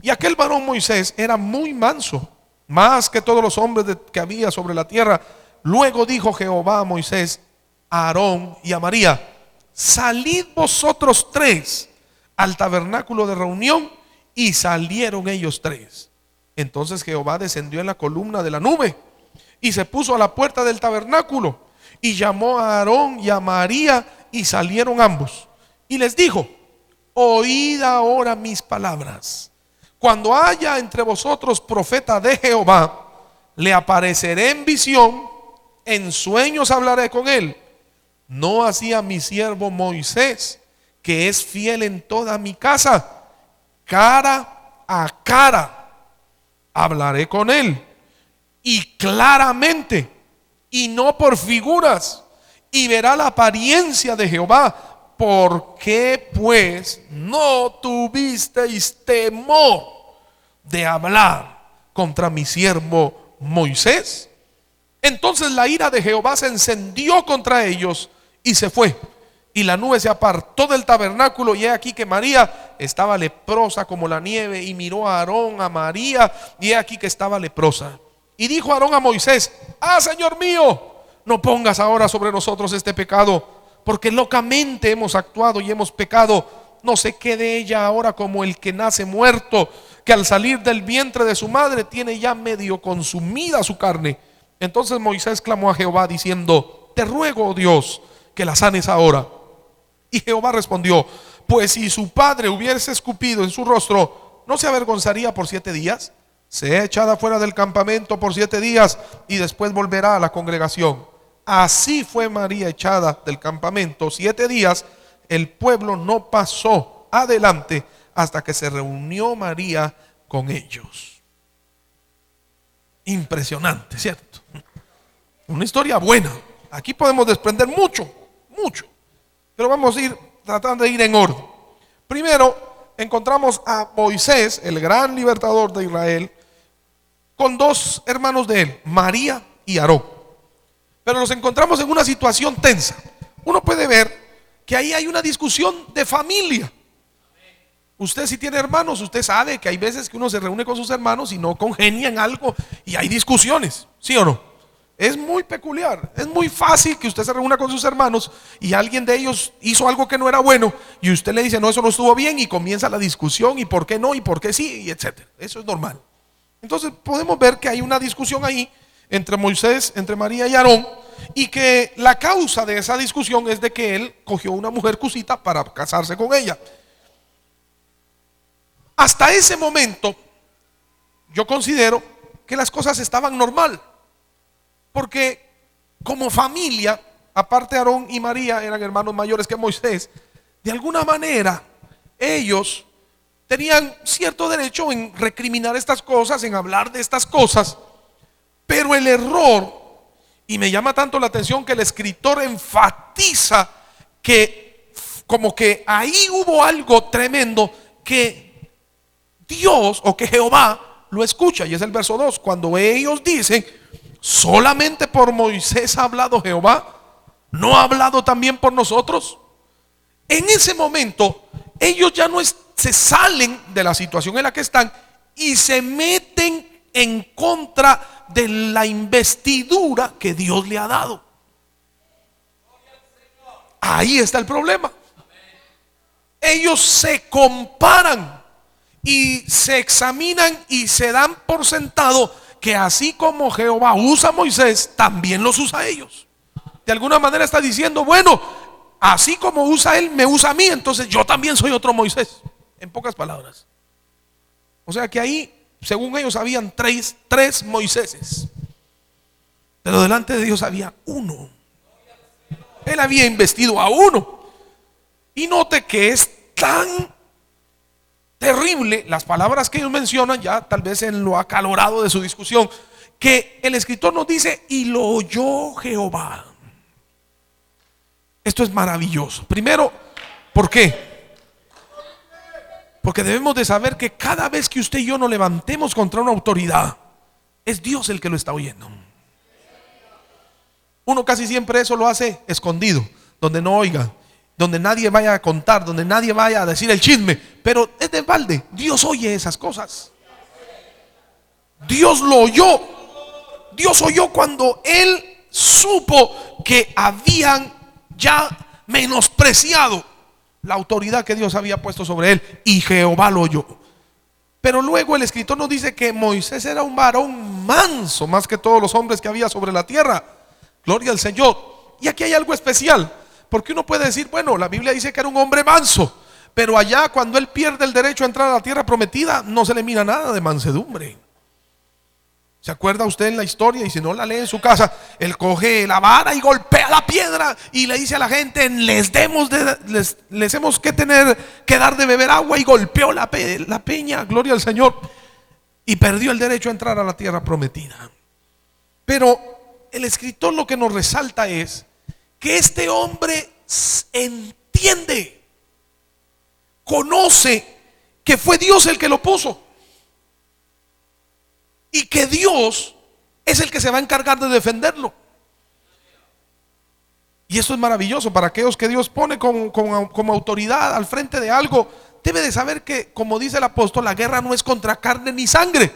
S1: Y aquel varón Moisés era muy manso, más que todos los hombres que había sobre la tierra. Luego dijo Jehová a Moisés, a Aarón y a María: salid vosotros tres al tabernáculo de reunión. Y salieron ellos tres. Entonces Jehová descendió en la columna de la nube y se puso a la puerta del tabernáculo, y llamó a Aarón y a María, y salieron ambos. Y les dijo: oíd ahora mis palabras. Cuando haya entre vosotros profeta de Jehová, le apareceré en visión, en sueños hablaré con él. No así a mi siervo Moisés, que es fiel en toda mi casa. Cara a cara hablaré con él, y claramente, y no por figuras, y verá la apariencia de Jehová. ¿Por qué pues no tuvisteis temor de hablar contra mi siervo Moisés? Entonces la ira de Jehová se encendió contra ellos y se fue, y la nube se apartó del tabernáculo. Y he aquí que María estaba leprosa como la nieve, y miró a Aarón, a María, y he aquí que estaba leprosa. Y dijo Aarón a Moisés: Señor mío, no pongas ahora sobre nosotros este pecado, porque locamente hemos actuado y hemos pecado. No se quede ella ahora como el que nace muerto, que al salir del vientre de su madre tiene ya medio consumida su carne. Entonces Moisés clamó a Jehová diciendo: te ruego, oh Dios, que la sanes ahora. Y Jehová respondió: pues si su padre hubiese escupido en su rostro, ¿no se avergonzaría por 7 días? Sea echada fuera del campamento por 7 días y después volverá a la congregación. Así fue María echada del campamento 7 días. El pueblo no pasó adelante hasta que se reunió María con ellos. Impresionante, ¿cierto? Una historia buena. Aquí podemos desprender mucho, pero vamos a ir tratando de ir en orden. Primero encontramos a Moisés, el gran libertador de Israel, con 2 hermanos de él, María y Aarón. Pero nos encontramos en una situación tensa. Uno puede ver que ahí hay una discusión de familia. Usted, si tiene hermanos, usted sabe que hay veces que uno se reúne con sus hermanos y no congenia en algo y hay discusiones, ¿sí o no? Es muy peculiar, es muy fácil que usted se reúna con sus hermanos y alguien de ellos hizo algo que no era bueno y usted le dice: no, eso no estuvo bien, y comienza la discusión, y por qué no, y por qué sí, y etcétera. Eso es normal. Entonces podemos ver que hay una discusión ahí entre Moisés, entre María y Aarón, y que la causa de esa discusión es de que él cogió una mujer cusita para casarse con ella. Hasta ese momento yo considero que las cosas estaban normal, porque como familia, aparte Aarón y María eran hermanos mayores que Moisés, de alguna manera ellos tenían cierto derecho en recriminar estas cosas, en hablar de estas cosas. Pero el error, y me llama tanto la atención que el escritor enfatiza que como que ahí hubo algo tremendo que Dios, o que Jehová lo escucha, y es el verso 2, cuando ellos dicen: solamente por Moisés ha hablado Jehová, ¿no ha hablado también por nosotros? En ese momento ellos ya no se salen de la situación en la que están y se meten en contra de la investidura que Dios le ha dado. Ahí está el problema. Ellos se comparan y se examinan y se dan por sentado que así como Jehová usa a Moisés, también los usa a ellos. De alguna manera está diciendo: bueno, así como usa él, me usa a mí, entonces yo también soy otro Moisés. En pocas palabras. O sea que ahí, según ellos, habían tres Moiséses, pero delante de Dios había uno. Él había investido a uno. Y note que es tan terrible las palabras que ellos mencionan, ya tal vez en lo acalorado de su discusión, que el escritor nos dice: y lo oyó Jehová. Esto es maravilloso. Primero, ¿por qué? Porque debemos de saber que cada vez que usted y yo nos levantemos contra una autoridad, es Dios el que lo está oyendo. Uno casi siempre eso lo hace escondido, donde no oiga, donde nadie vaya a contar, donde nadie vaya a decir el chisme. Pero es de balde, Dios oye esas cosas. Dios lo oyó. Dios oyó cuando él supo que habían ya menospreciado la autoridad que Dios había puesto sobre él, y Jehová lo oyó. Pero luego el escritor nos dice que Moisés era un varón manso, más que todos los hombres que había sobre la tierra. Gloria al Señor. Y aquí hay algo especial, porque uno puede decir: bueno, la Biblia dice que era un hombre manso, pero allá cuando él pierde el derecho a entrar a la tierra prometida, no se le mira nada de mansedumbre. ¿Se acuerda usted en la historia? Y si no la lee en su casa, él coge la vara y golpea la piedra y le dice a la gente: les hemos que dar de beber agua, y golpeó la peña, gloria al Señor, y perdió el derecho a entrar a la tierra prometida. Pero el escritor lo que nos resalta es que este hombre entiende, conoce que fue Dios el que lo puso, y que Dios es el que se va a encargar de defenderlo. Y eso es maravilloso para aquellos que Dios pone como autoridad al frente de algo. Debe de saber que, como dice el apóstol, la guerra no es contra carne ni sangre.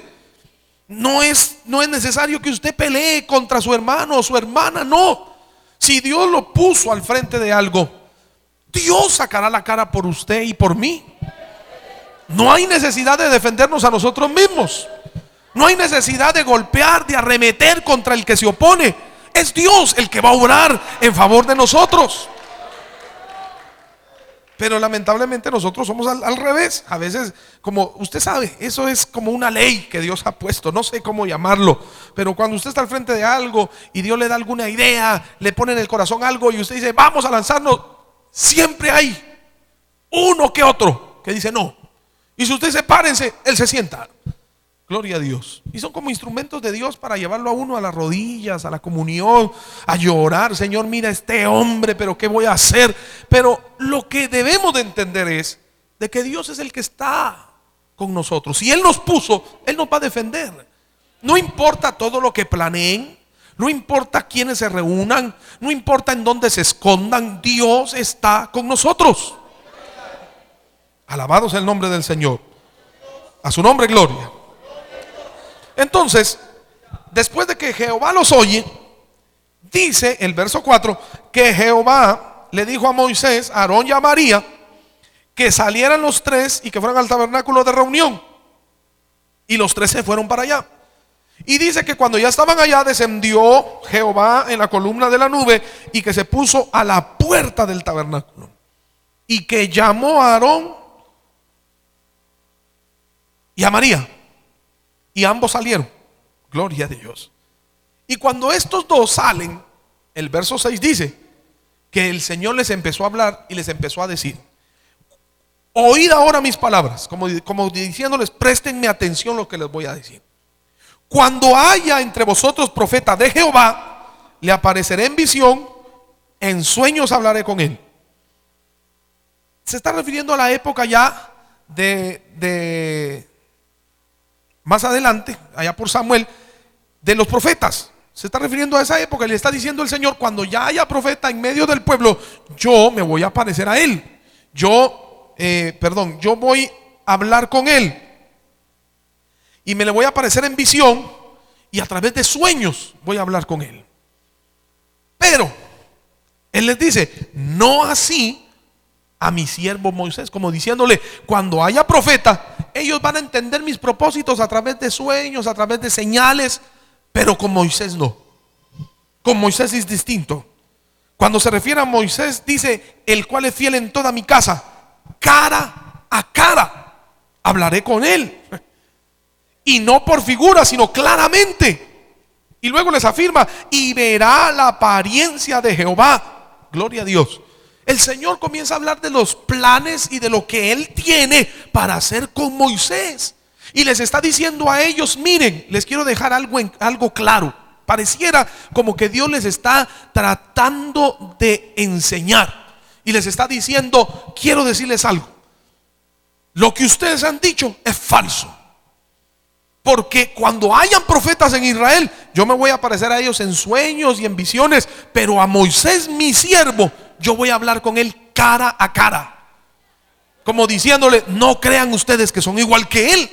S1: No es necesario que usted pelee contra su hermano o su hermana, no. Si Dios lo puso al frente de algo, Dios sacará la cara por usted y por mí. No hay necesidad de defendernos a nosotros mismos. No hay necesidad de golpear, de arremeter contra el que se opone. Es Dios el que va a obrar en favor de nosotros. Pero lamentablemente nosotros somos al revés. A veces, como usted sabe, eso es como una ley que Dios ha puesto, no sé cómo llamarlo. Pero cuando usted está al frente de algo y Dios le da alguna idea, le pone en el corazón algo y usted dice, vamos a lanzarnos, siempre hay uno que otro que dice no. Y si usted dice párense, él se sienta. Gloria a Dios. Y son como instrumentos de Dios para llevarlo a uno a las rodillas, a la comunión, a llorar. Señor, mira este hombre, pero ¿qué voy a hacer? Pero lo que debemos de entender es de que Dios es el que está con nosotros. Si Él nos puso, Él nos va a defender. No importa todo lo que planeen, no importa quiénes se reúnan, no importa en dónde se escondan, Dios está con nosotros. Alabado sea el nombre del Señor. A su nombre gloria. Entonces, después de que Jehová los oye, dice el verso 4 que Jehová le dijo a Moisés, a Aarón y a María que salieran los tres y que fueran al tabernáculo de reunión. Y los tres se fueron para allá. Y dice que cuando ya estaban allá, descendió Jehová en la columna de la nube y que se puso a la puerta del tabernáculo. Y que llamó a Aarón y a María. Y ambos salieron. Gloria a Dios. Y cuando estos dos salen, el verso 6 dice que el Señor les empezó a hablar y les empezó a decir: oíd ahora mis palabras, como diciéndoles, préstenme atención lo que les voy a decir. Cuando haya entre vosotros profeta de Jehová, le apareceré en visión, en sueños hablaré con él. Se está refiriendo a la época ya de más adelante, allá por Samuel, de los profetas. Se está refiriendo a esa época y le está diciendo el Señor: cuando ya haya profeta en medio del pueblo, yo me voy a aparecer a él. Yo voy a hablar con él. Y me le voy a aparecer en visión y a través de sueños voy a hablar con él. Pero él les dice: no así a mi siervo Moisés, como diciéndole, cuando haya profeta, ellos van a entender mis propósitos a través de sueños, a través de señales, pero con Moisés no. Con Moisés es distinto. Cuando se refiere a Moisés, dice: el cual es fiel en toda mi casa, cara a cara hablaré con él, y no por figura, sino claramente. Y luego les afirma: y verá la apariencia de Jehová. Gloria a Dios. El Señor comienza a hablar de los planes y de lo que Él tiene para hacer con Moisés. Y les está diciendo a ellos: miren, les quiero dejar algo claro. Pareciera como que Dios les está tratando de enseñar. Y les está diciendo: quiero decirles algo. Lo que ustedes han dicho es falso. Porque cuando hayan profetas en Israel, yo me voy a aparecer a ellos en sueños y en visiones. Pero a Moisés, mi siervo, yo voy a hablar con él cara a cara. Como diciéndole: no crean ustedes que son igual que él.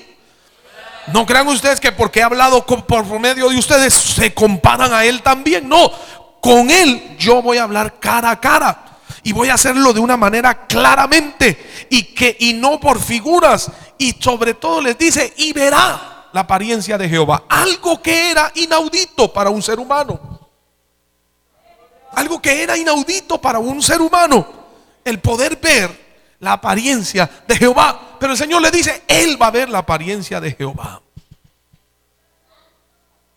S1: No crean ustedes que porque he hablado por medio de ustedes se comparan a él también. No, con él yo voy a hablar cara a cara. Y voy a hacerlo de una manera claramente. Y no por figuras. Y sobre todo les dice: y verá la apariencia de Jehová. Algo que era inaudito para un ser humano. Algo que era inaudito para un ser humano. El poder ver la apariencia de Jehová. Pero el Señor le dice: Él va a ver la apariencia de Jehová.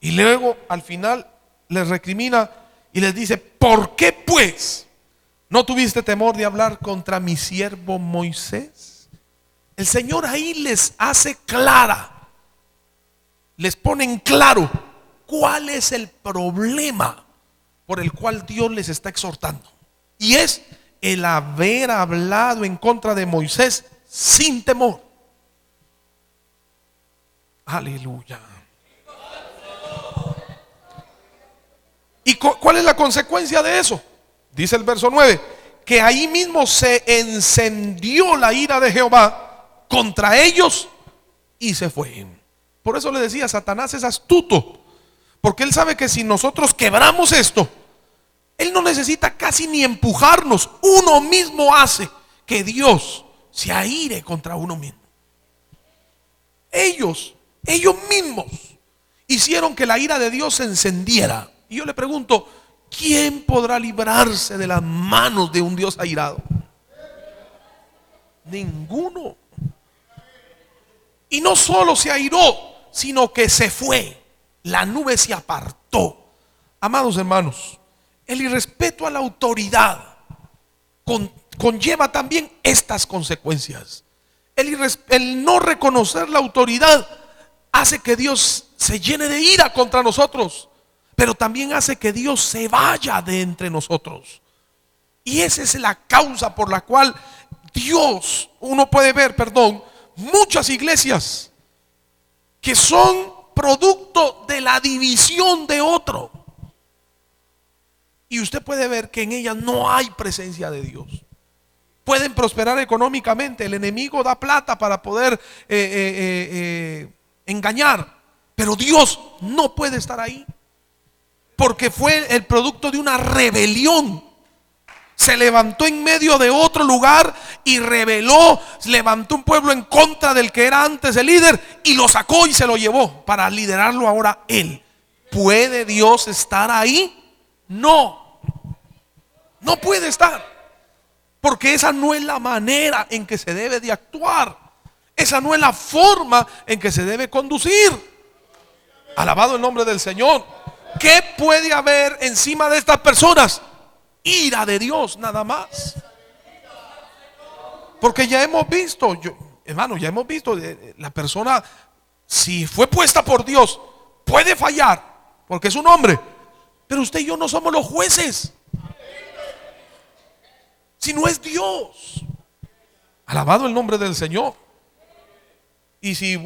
S1: Y luego al final les recrimina y les dice: ¿por qué pues no tuviste temor de hablar contra mi siervo Moisés? El Señor ahí les hace clara, les pone en claro cuál es el problema por el cual Dios les está exhortando. Y es el haber hablado en contra de Moisés sin temor. Aleluya. ¿Y cuál es la consecuencia de eso? Dice el verso 9, que ahí mismo se encendió la ira de Jehová contra ellos y se fue. Por eso le decía, Satanás es astuto, porque él sabe que si nosotros quebramos esto, él no necesita casi ni empujarnos. Uno mismo hace que Dios se aire contra uno mismo. Ellos mismos hicieron que la ira de Dios se encendiera. Y yo le pregunto: ¿quién podrá librarse de las manos de un Dios airado? Ninguno. Y no solo se airó, sino que se fue. La nube se apartó. Amados hermanos, el irrespeto a la autoridad conlleva también estas consecuencias. El no reconocer la autoridad hace que Dios se llene de ira contra nosotros, pero también hace que Dios se vaya de entre nosotros. Y esa es la causa por la cual uno puede ver, muchas iglesias que son producto de la división de otro. Y usted puede ver que en ellas no hay presencia de Dios. Pueden prosperar económicamente, el enemigo da plata para poder engañar, pero Dios no puede estar ahí, porque fue el producto de una rebelión. Se levantó en medio de otro lugar y rebeló, levantó un pueblo en contra del que era antes el líder y lo sacó y se lo llevó para liderarlo ahora él. ¿Puede Dios estar ahí? No, no puede estar, porque esa no es la manera en que se debe de actuar. Esa no es la forma en que se debe conducir. Alabado el nombre del Señor. ¿Qué puede haber encima de estas personas? Ira de Dios, nada más. Porque ya hemos visto, ya hemos visto, la persona, si fue puesta por Dios, puede fallar, porque es un hombre. Pero usted y yo no somos los jueces, si no es Dios. Alabado el nombre del Señor. Y si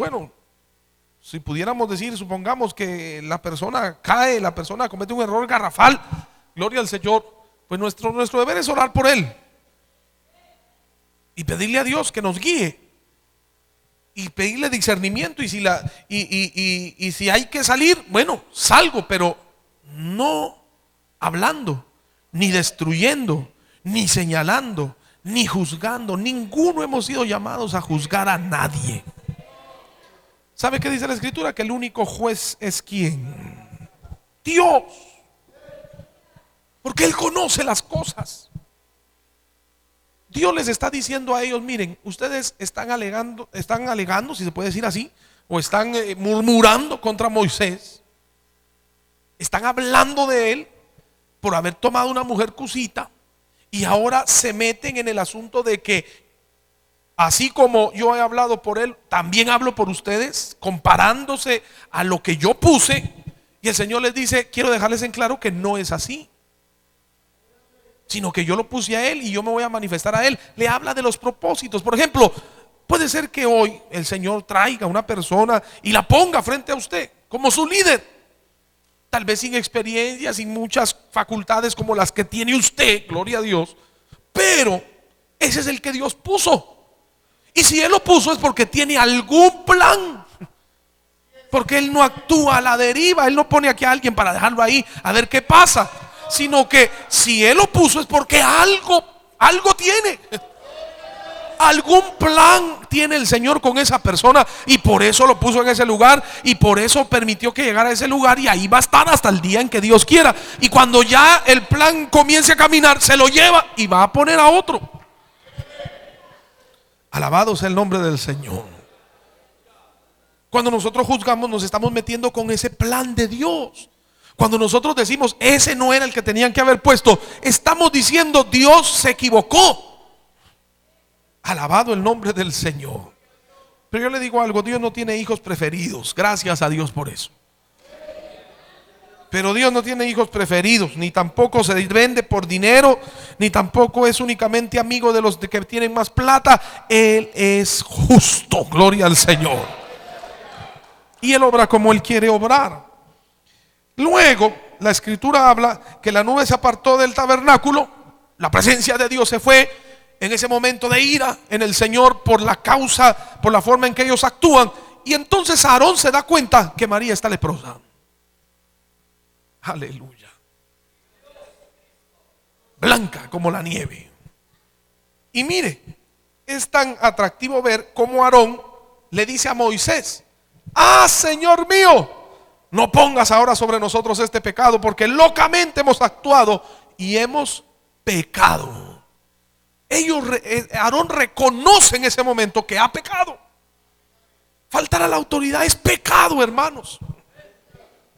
S1: pudiéramos decir, supongamos que la persona cae, la persona comete un error garrafal, gloria al Señor, pues nuestro deber es orar por él y pedirle a Dios que nos guíe y pedirle discernimiento. Y si hay que salir, salgo, pero no hablando, ni destruyendo, ni señalando, ni juzgando. Ninguno hemos sido llamados a juzgar a nadie. ¿Sabe qué dice la Escritura? Que el único juez es ¿quién? Dios. Porque Él conoce las cosas. Dios les está diciendo a ellos: miren, ustedes están alegando, si se puede decir así, o están murmurando contra Moisés. Están hablando de él por haber tomado una mujer cusita, y ahora se meten en el asunto de que así como yo he hablado por él, también hablo por ustedes, comparándose a lo que yo puse. Y el Señor les dice: quiero dejarles en claro que no es así, sino que yo lo puse a él y yo me voy a manifestar a él. Le habla de los propósitos. Por ejemplo, puede ser que hoy el Señor traiga una persona y la ponga frente a usted como su líder, tal vez sin experiencia, sin muchas facultades como las que tiene usted, gloria a Dios, pero ese es el que Dios puso. Y si Él lo puso es porque tiene algún plan, porque Él no actúa a la deriva. Él no pone aquí a alguien para dejarlo ahí a ver qué pasa, sino que si Él lo puso es porque algo tiene. Algún plan tiene el Señor con esa persona, y por eso lo puso en ese lugar, y por eso permitió que llegara a ese lugar, y ahí va a estar hasta el día en que Dios quiera. Y cuando ya el plan comience a caminar, se lo lleva y va a poner a otro. Alabado sea el nombre del Señor. Cuando nosotros juzgamos, nos estamos metiendo con ese plan de Dios. Cuando nosotros decimos ese no era el que tenían que haber puesto, estamos diciendo Dios se equivocó. Alabado el nombre del Señor. Pero yo le digo algo: Dios no tiene hijos preferidos. Gracias a Dios por eso. Pero Dios no tiene hijos preferidos, ni tampoco se vende por dinero, ni tampoco es únicamente amigo de los que tienen más plata. Él es justo, gloria al Señor, y Él obra como Él quiere obrar. Luego la Escritura habla que la nube se apartó del tabernáculo. La presencia de Dios se fue en ese momento de ira en el Señor por la causa, por la forma en que ellos actúan. Y entonces Aarón se da cuenta que María está leprosa. Aleluya. Blanca como la nieve. Y mire, es tan atractivo ver cómo Aarón le dice a Moisés: ah, Señor mío, no pongas ahora sobre nosotros este pecado, porque locamente hemos actuado y hemos pecado. Aarón reconoce en ese momento que ha pecado. Faltar a la autoridad es pecado, hermanos.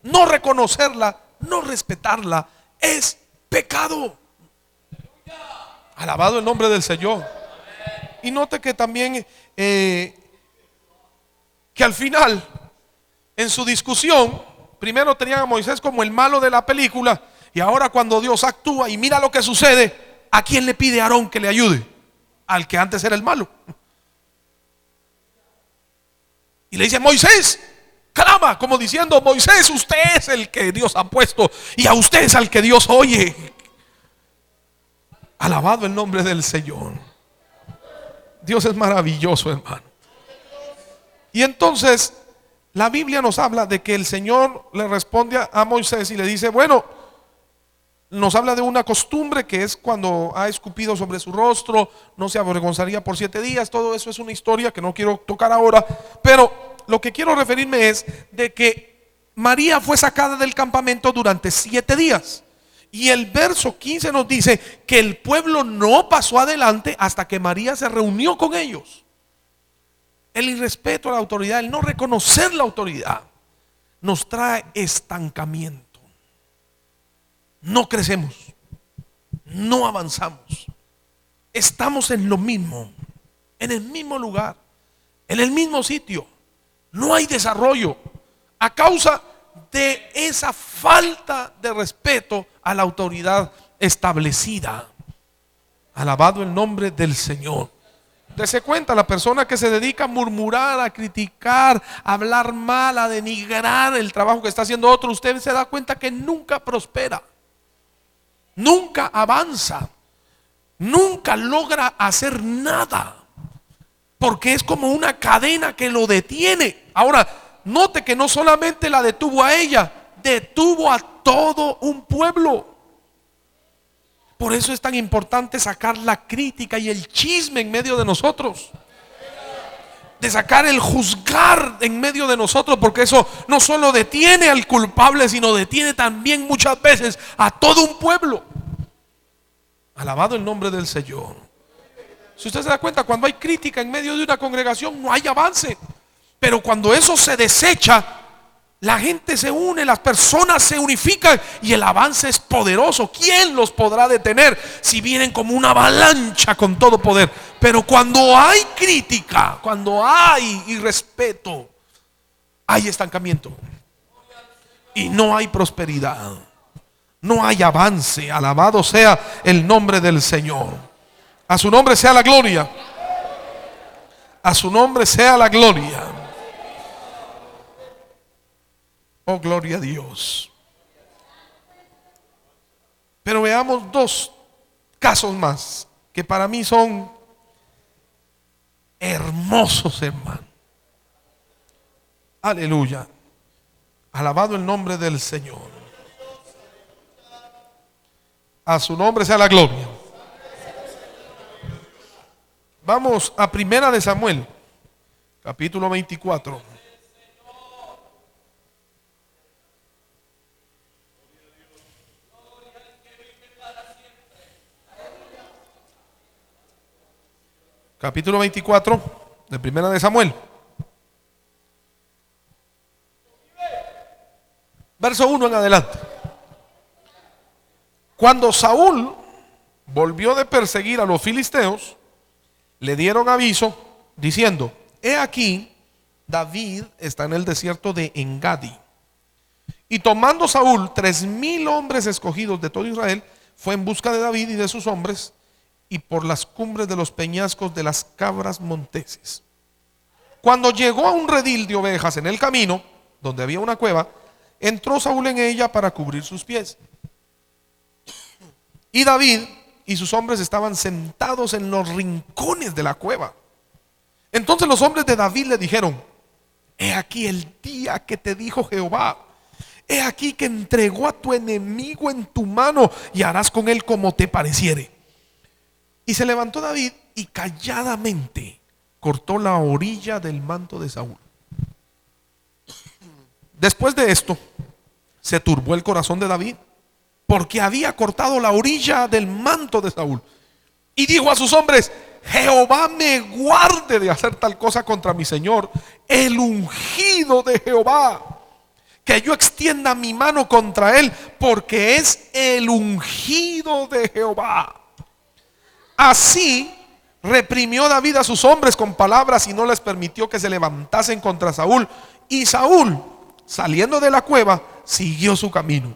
S1: No reconocerla, no respetarla, es pecado. Alabado el nombre del Señor. Y note que también que al final, en su discusión, primero tenían a Moisés como el malo de la película, y ahora cuando Dios actúa y mira lo que sucede, ¿a quién le pide Aarón que le ayude? Al que antes era el malo. Y le dice: Moisés, clama, como diciendo: Moisés, usted es el que Dios ha puesto, y a usted es al que Dios oye. Alabado el nombre del Señor. Dios es maravilloso, hermano. Y entonces la Biblia nos habla de que el Señor le responde a Moisés y le dice: bueno, nos habla de una costumbre que es cuando ha escupido sobre su rostro, no se avergonzaría por 7 días. Todo eso es una historia que no quiero tocar ahora, pero lo que quiero referirme es de que María fue sacada del campamento durante 7 días. Y el verso 15 nos dice que el pueblo no pasó adelante hasta que María se reunió con ellos. El irrespeto a la autoridad, el no reconocer la autoridad, nos trae estancamiento. No crecemos, no avanzamos. Estamos en lo mismo, en el mismo lugar, en el mismo sitio. No hay desarrollo a causa de esa falta de respeto a la autoridad establecida. Alabado el nombre del Señor. Dese cuenta, la persona que se dedica a murmurar, a criticar, a hablar mal, a denigrar el trabajo que está haciendo otro, usted se da cuenta que nunca prospera, nunca avanza, nunca logra hacer nada, porque es como una cadena que lo detiene. Ahora, note que no solamente la detuvo a ella, detuvo a todo un pueblo. Por eso es tan importante sacar la crítica y el chisme en medio de nosotros, de sacar el juzgar en medio de nosotros, porque eso no solo detiene al culpable, sino detiene también muchas veces a todo un pueblo. Alabado el nombre del Señor. Si usted se da cuenta, cuando hay crítica en medio de una congregación no hay avance, pero cuando eso se desecha, la gente se une, las personas se unifican y el avance es poderoso. ¿Quién los podrá detener si vienen como una avalancha con todo poder? Pero cuando hay crítica, cuando hay irrespeto, hay estancamiento y no hay prosperidad, no hay avance. Alabado sea el nombre del Señor. A su nombre sea la gloria. A su nombre sea la gloria. Oh, gloria a Dios. Pero veamos 2 casos más que para mí son hermosos, hermano. Aleluya. Alabado el nombre del Señor. A su nombre sea la gloria. Vamos a Primera de Samuel, capítulo 24. Capítulo 24 de Primera de Samuel. Verso 1 en adelante. Cuando Saúl volvió de perseguir a los filisteos, le dieron aviso diciendo: he aquí, David está en el desierto de Engadi. Y tomando Saúl 3,000 hombres escogidos de todo Israel, fue en busca de David y de sus hombres, y por las cumbres de los peñascos de las cabras monteses. Cuando llegó a un redil de ovejas en el camino, donde había una cueva, entró Saúl en ella para cubrir sus pies. Y David y sus hombres estaban sentados en los rincones de la cueva. Entonces los hombres de David le dijeron: he aquí el día que te dijo Jehová, he aquí que entregó a tu enemigo en tu mano y harás con él como te pareciere. Y se levantó David y calladamente cortó la orilla del manto de Saúl. Después de esto, se turbó el corazón de David, porque había cortado la orilla del manto de Saúl. Y dijo a sus hombres: Jehová me guarde de hacer tal cosa contra mi señor, el ungido de Jehová, que yo extienda mi mano contra él, porque es el ungido de Jehová. Así reprimió David a sus hombres con palabras y no les permitió que se levantasen contra Saúl. Y Saúl, saliendo de la cueva, siguió su camino.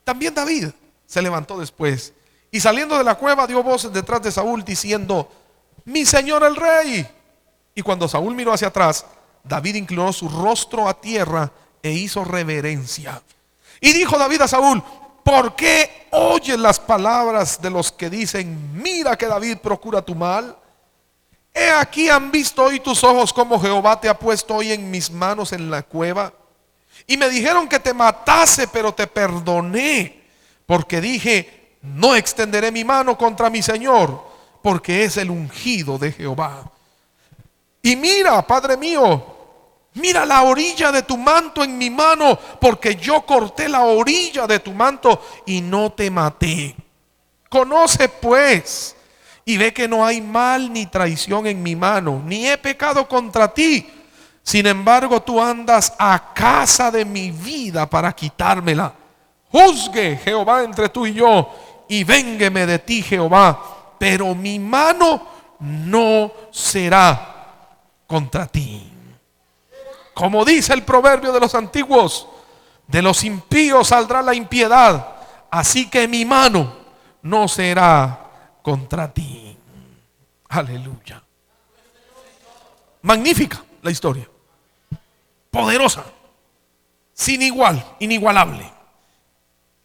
S1: También David se levantó después y saliendo de la cueva dio voces detrás de Saúl diciendo: mi señor el rey. Y cuando Saúl miró hacia atrás, David inclinó su rostro a tierra e hizo reverencia. Y dijo David a Saúl: ¿por qué oyes las palabras de los que dicen: mira que David procura tu mal? He aquí, han visto hoy tus ojos cómo Jehová te ha puesto hoy en mis manos en la cueva. Y me dijeron que te matase, pero te perdoné, porque dije: no extenderé mi mano contra mi señor, porque es el ungido de Jehová. Y mira, Padre mío, mira la orilla de tu manto en mi mano, porque yo corté la orilla de tu manto y no te maté. Conoce pues y ve que no hay mal ni traición en mi mano, ni he pecado contra ti. Sin embargo, tú andas a casa de mi vida para quitármela. Juzgue Jehová entre tú y yo, y véngueme de ti, Jehová, pero mi mano no será contra ti. Como dice el proverbio de los antiguos: de los impíos saldrá la impiedad, así que mi mano no será contra ti. Aleluya. Magnífica la historia, poderosa, sin igual, inigualable.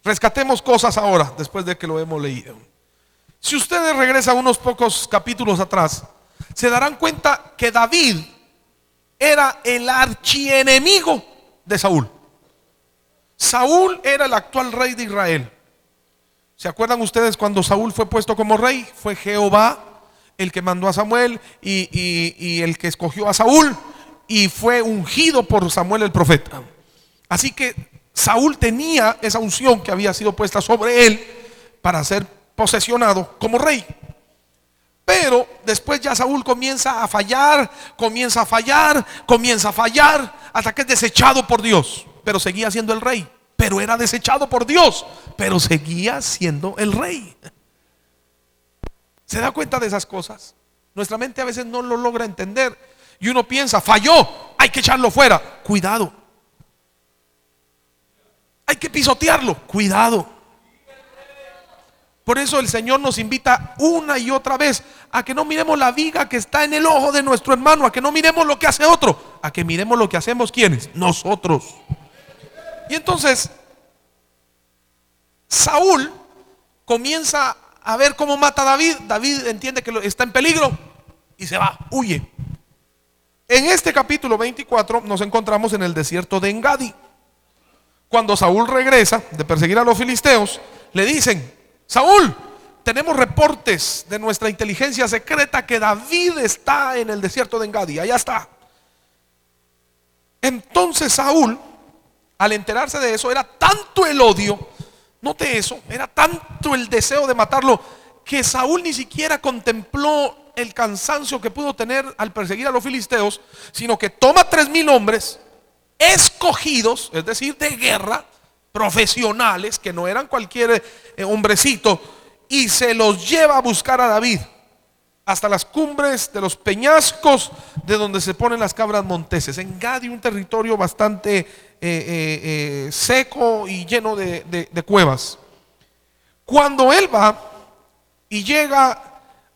S1: Rescatemos cosas ahora, después de que lo hemos leído. Si ustedes regresan unos pocos capítulos atrás, se darán cuenta que David era el archienemigo de Saúl. Saúl era el actual rey de Israel. ¿Se acuerdan ustedes cuando Saúl fue puesto como rey? Fue Jehová el que mandó a Samuel y el que escogió a Saúl, y fue ungido por Samuel el profeta. Así que Saúl tenía esa unción que había sido puesta sobre él para ser posesionado como rey. Pero después ya Saúl comienza a fallar, hasta que es desechado por Dios. Pero seguía siendo el rey. Pero era desechado por Dios, pero seguía siendo el rey. ¿Se da cuenta de esas cosas? Nuestra mente a veces no lo logra entender. Y uno piensa: falló, hay que echarlo fuera. Cuidado. Hay que pisotearlo. Cuidado. Por eso el Señor nos invita una y otra vez a que no miremos la viga que está en el ojo de nuestro hermano, a que no miremos lo que hace otro, a que miremos lo que hacemos. ¿Quiénes? Nosotros. Y entonces Saúl comienza a ver cómo mata a David. David entiende que está en peligro y se va, huye. En este capítulo 24 nos encontramos en el desierto de Engadi. Cuando Saúl regresa de perseguir a los filisteos, le dicen: Saúl, tenemos reportes de nuestra inteligencia secreta que David está en el desierto de Engadi. Allá está. Entonces Saúl, al enterarse de eso, era tanto el odio, note eso, era tanto el deseo de matarlo, que Saúl ni siquiera contempló el cansancio que pudo tener al perseguir a los filisteos, sino que toma 3,000 hombres escogidos, es decir, de guerra, profesionales, que no eran cualquier hombrecito, y se los lleva a buscar a David hasta las cumbres de los peñascos de donde se ponen las cabras monteses. En Gadi, un territorio bastante seco y lleno de cuevas. Cuando él va y llega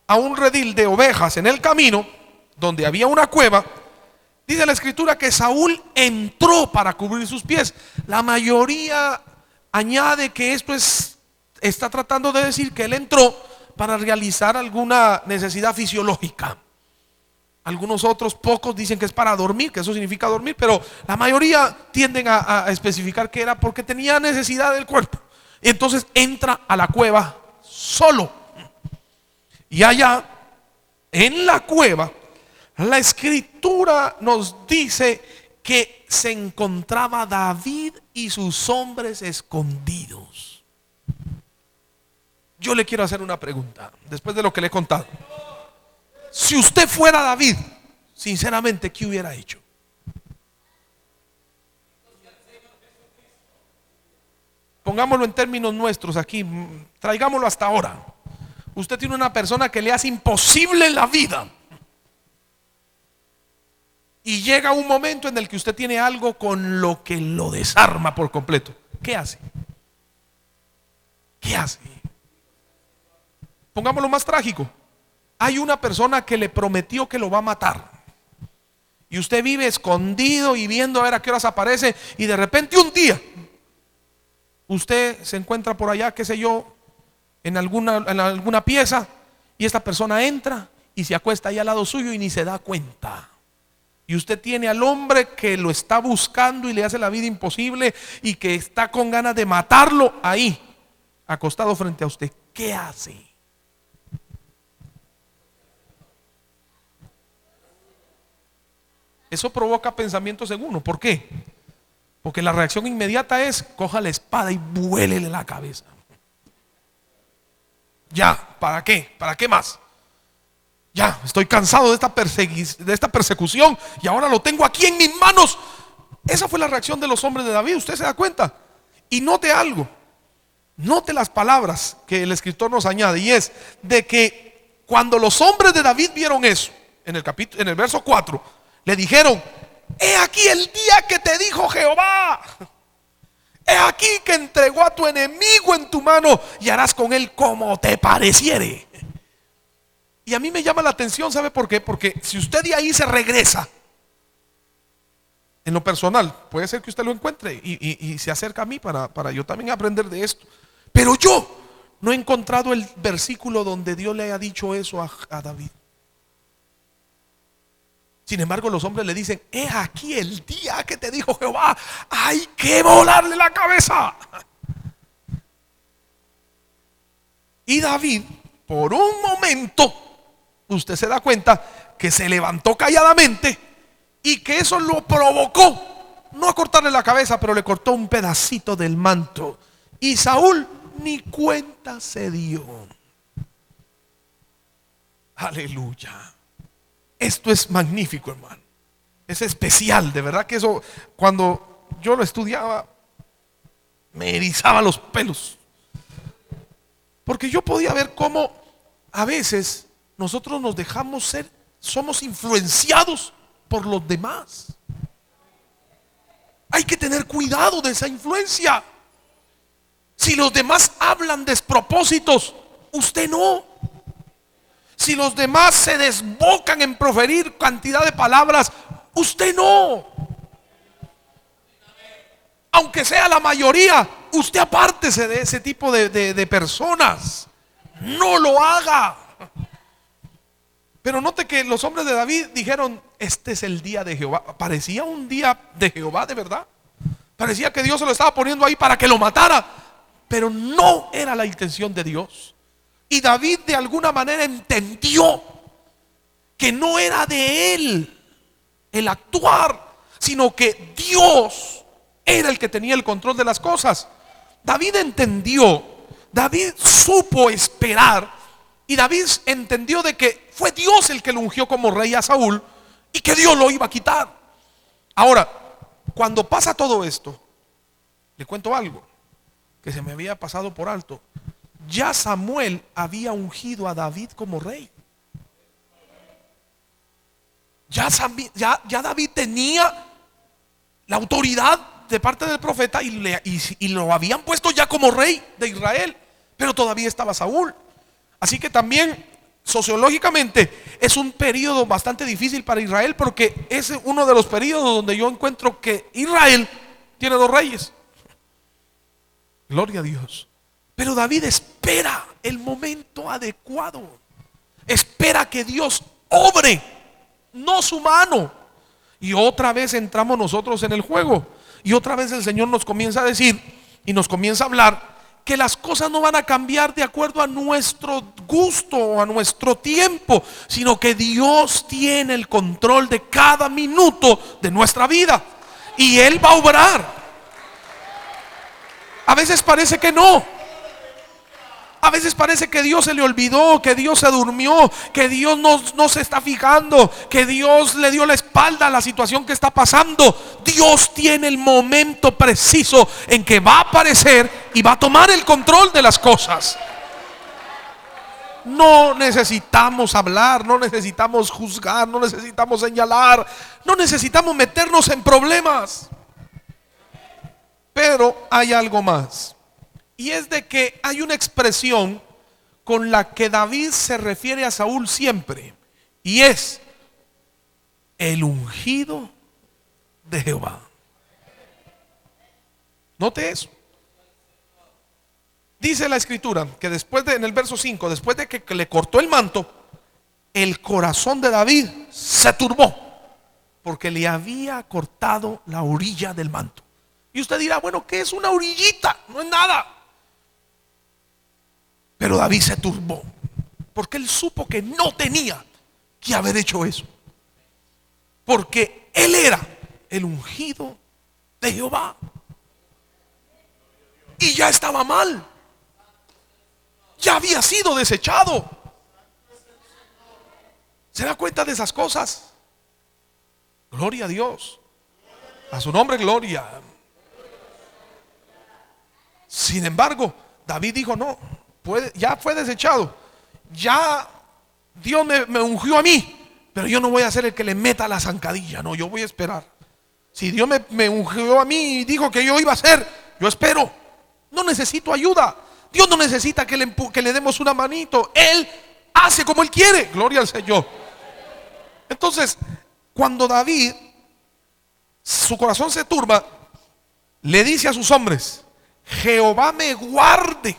S1: a un redil de ovejas en el camino, donde había una cueva, dice la escritura que Saúl entró para cubrir sus pies. La mayoría añade que esto está tratando de decir que él entró para realizar alguna necesidad fisiológica. Algunos otros pocos dicen que es para dormir, que eso significa dormir, pero la mayoría tienden a especificar que era porque tenía necesidad del cuerpo. Entonces entra a la cueva solo. Y allá, en la cueva, la escritura nos dice que se encontraba David y sus hombres escondidos. Yo le quiero hacer una pregunta, después de lo que le he contado. Si usted fuera David, sinceramente, ¿qué hubiera hecho? Pongámoslo en términos nuestros aquí, traigámoslo hasta ahora. Usted tiene una persona que le hace imposible la vida. Y llega un momento en el que usted tiene algo con lo que lo desarma por completo. ¿Qué hace? ¿Qué hace? Pongámoslo más trágico. Hay una persona que le prometió que lo va a matar. Y usted vive escondido y viendo a ver a qué horas aparece. Y de repente un día usted se encuentra por allá, qué sé yo, en alguna pieza, y esta persona entra y se acuesta ahí al lado suyo y ni se da cuenta. Y usted tiene al hombre que lo está buscando y le hace la vida imposible y que está con ganas de matarlo ahí, acostado frente a usted. ¿Qué hace? Eso provoca pensamientos en uno. ¿Por qué? Porque la reacción inmediata es: coja la espada y vuélele la cabeza. Ya, ¿para qué? ¿Para qué más? Ya, estoy cansado de esta persecución y ahora lo tengo aquí en mis manos. Esa fue la reacción de los hombres de David. ¿Usted se da cuenta? Y note algo. Note las palabras que el escritor nos añade, y es de que cuando los hombres de David vieron eso, en el verso 4, le dijeron: he aquí el día que te dijo Jehová, he aquí que entregó a tu enemigo en tu mano y harás con él como te pareciere. Y a mí me llama la atención, ¿sabe por qué? Porque si usted de ahí se regresa, en lo personal, puede ser que usted lo encuentre y se acerca a mí para yo también aprender de esto. Pero yo no he encontrado el versículo donde Dios le haya dicho eso a David. Sin embargo, los hombres le dicen: he aquí el día que te dijo Jehová, hay que volarle la cabeza. Y David, por un momento, usted se da cuenta que se levantó calladamente y que eso lo provocó, no a cortarle la cabeza, pero le cortó un pedacito del manto. Y Saúl ni cuenta se dio. Aleluya. Esto es magnífico, hermano. Es especial, de verdad que eso, cuando yo lo estudiaba, me erizaba los pelos. Porque yo podía ver cómo a veces nosotros nos dejamos ser, somos influenciados por los demás. Hay que tener cuidado de esa influencia. Si los demás hablan despropósitos, usted no. Si los demás se desbocan en proferir cantidad de palabras, usted no. Aunque sea la mayoría, usted apártese de ese tipo de personas. No lo haga. Pero note que los hombres de David dijeron: este es el día de Jehová. Parecía un día de Jehová de verdad. Parecía que Dios se lo estaba poniendo ahí para que lo matara. Pero no era la intención de Dios. Y David de alguna manera entendió que no era de él el actuar, sino que Dios era el que tenía el control de las cosas. David entendió, David supo esperar, y David entendió de que fue Dios el que lo ungió como rey a Saúl y que Dios lo iba a quitar. Ahora, cuando pasa todo esto, le cuento algo que se me había pasado por alto. Ya Samuel había ungido a David como rey. Ya David tenía la autoridad de parte del profeta y lo habían puesto ya como rey de Israel. Pero todavía estaba Saúl. Así que también sociológicamente es un periodo bastante difícil para Israel, porque es uno de los periodos donde yo encuentro que Israel tiene dos reyes. Gloria a Dios. Pero David espera el momento adecuado. Espera que Dios obre, no su mano. Y otra vez entramos nosotros en el juego. Y otra vez el Señor nos comienza a decir y nos comienza a hablar que las cosas no van a cambiar de acuerdo a nuestro gusto o a nuestro tiempo, sino que Dios tiene el control de cada minuto de nuestra vida y Él va a obrar. A veces parece que no. A A veces parece que Dios se le olvidó, que Dios se durmió, que Dios no se está fijando, que Dios le dio la espalda a la situación que está pasando. Dios tiene el momento preciso en que va a aparecer y va a tomar el control de las cosas. No necesitamos hablar, no necesitamos juzgar, no necesitamos señalar, no necesitamos meternos en problemas. Pero hay algo más. Y es de que hay una expresión con la que David se refiere a Saúl siempre. Y es el ungido de Jehová. Note eso. Dice la escritura que en el verso 5, después de que le cortó el manto, el corazón de David se turbó, porque le había cortado la orilla del manto. Y usted dirá, bueno, ¿qué es una orillita? No es nada. Pero David se turbó, porque él supo que no tenía que haber hecho eso, porque él era el ungido de Jehová y ya estaba mal, ya había sido desechado. ¿Se da cuenta de esas cosas? Gloria a Dios, a su nombre gloria. Sin embargo, David dijo, no, ya fue desechado, ya Dios me ungió a mí, pero yo no voy a ser el que le meta la zancadilla. No, yo voy a esperar. Si Dios me ungió a mí y dijo que yo iba a hacer, yo espero. No necesito ayuda. Dios no necesita que le demos una manito. Él hace como Él quiere. Gloria al Señor. Entonces, cuando David, su corazón se turba, le dice a sus hombres: Jehová me guarde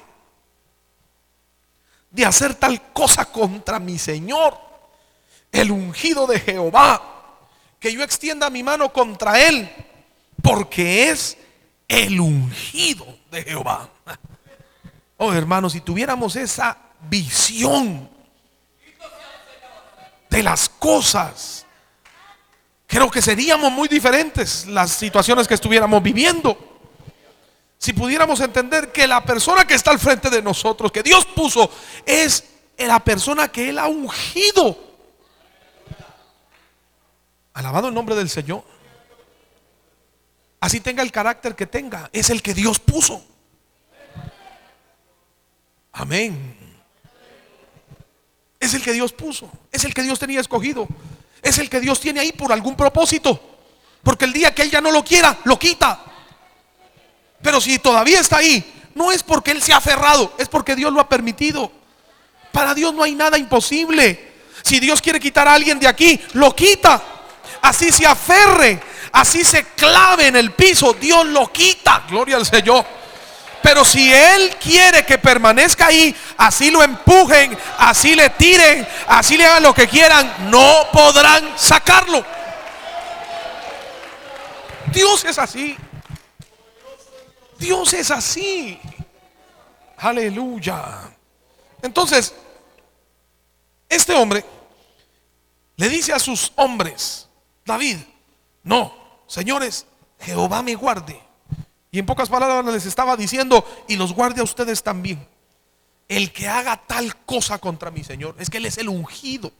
S1: de hacer tal cosa contra mi Señor, el ungido de Jehová, que yo extienda mi mano contra él, porque es el ungido de Jehová. Oh, hermanos, si tuviéramos esa visión de las cosas, creo que seríamos muy diferentes las situaciones que estuviéramos viviendo. Si pudiéramos entender que la persona que está al frente de nosotros, que Dios puso, es la persona que Él ha ungido. Alabado el nombre del Señor. Así tenga el carácter que tenga, es el que Dios puso. Amén. Es el que Dios puso, es el que Dios tenía escogido, es el que Dios tiene ahí por algún propósito, porque el día que Él ya no lo quiera, lo quita. Pero si todavía está ahí, no es porque Él se ha aferrado, es porque Dios lo ha permitido. Para Dios no hay nada imposible. Si Dios quiere quitar a alguien de aquí, lo quita. Así se aferre, así se clave en el piso, Dios lo quita. Gloria al Señor. Pero si Él quiere que permanezca ahí, así lo empujen, así le tiren, así le hagan lo que quieran, no podrán sacarlo. Dios es así. Dios es así. Aleluya. Entonces, este hombre le dice a sus hombres: David, no, señores, Jehová me guarde. Y en pocas palabras les estaba diciendo: y los guarde a ustedes también, el que haga tal cosa contra mi Señor. Es que Él es el ungido.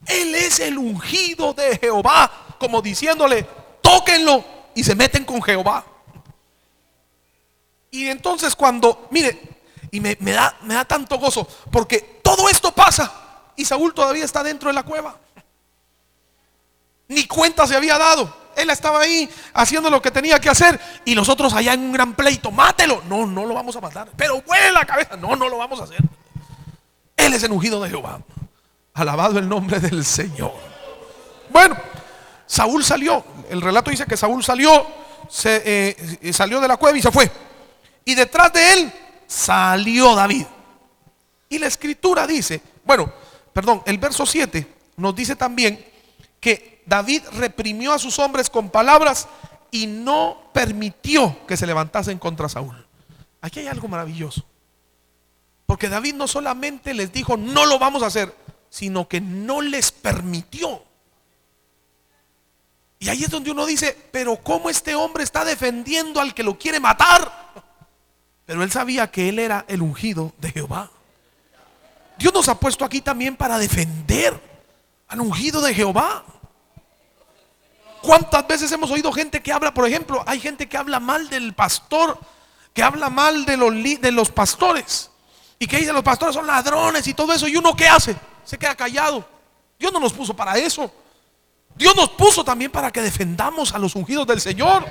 S1: Él es el ungido de Jehová, como diciéndole: tóquenlo, y se meten con Jehová. Y entonces cuando, mire, y me da tanto gozo, porque todo esto pasa y Saúl todavía está dentro de la cueva. Ni cuenta se había dado. Él estaba ahí haciendo lo que tenía que hacer, y nosotros allá en un gran pleito: mátelo. No, no lo vamos a matar. Pero vuela la cabeza. No, no lo vamos a hacer. Él es el ungido de Jehová. Alabado el nombre del Señor. Bueno, Saúl salió. El relato dice que Saúl salió, salió de la cueva y se fue. Y detrás de él salió David. Y la escritura dice, el verso 7 nos dice también que David reprimió a sus hombres con palabras y no permitió que se levantasen contra Saúl. Aquí hay algo maravilloso, porque David no solamente les dijo: no lo vamos a hacer, sino que no les permitió. Y ahí es donde uno dice: pero ¿cómo este hombre está defendiendo al que lo quiere matar? pero él sabía que él era el ungido de Jehová. Dios nos ha puesto aquí también para defender al ungido de Jehová. ¿Cuántas veces hemos oído gente que habla, por ejemplo, hay gente que habla mal del pastor, que habla mal de los pastores, y que dice los pastores son ladrones y todo eso, y uno ¿qué hace? Se queda callado. Dios no nos puso para eso. Dios nos puso también para que defendamos a los ungidos del Señor.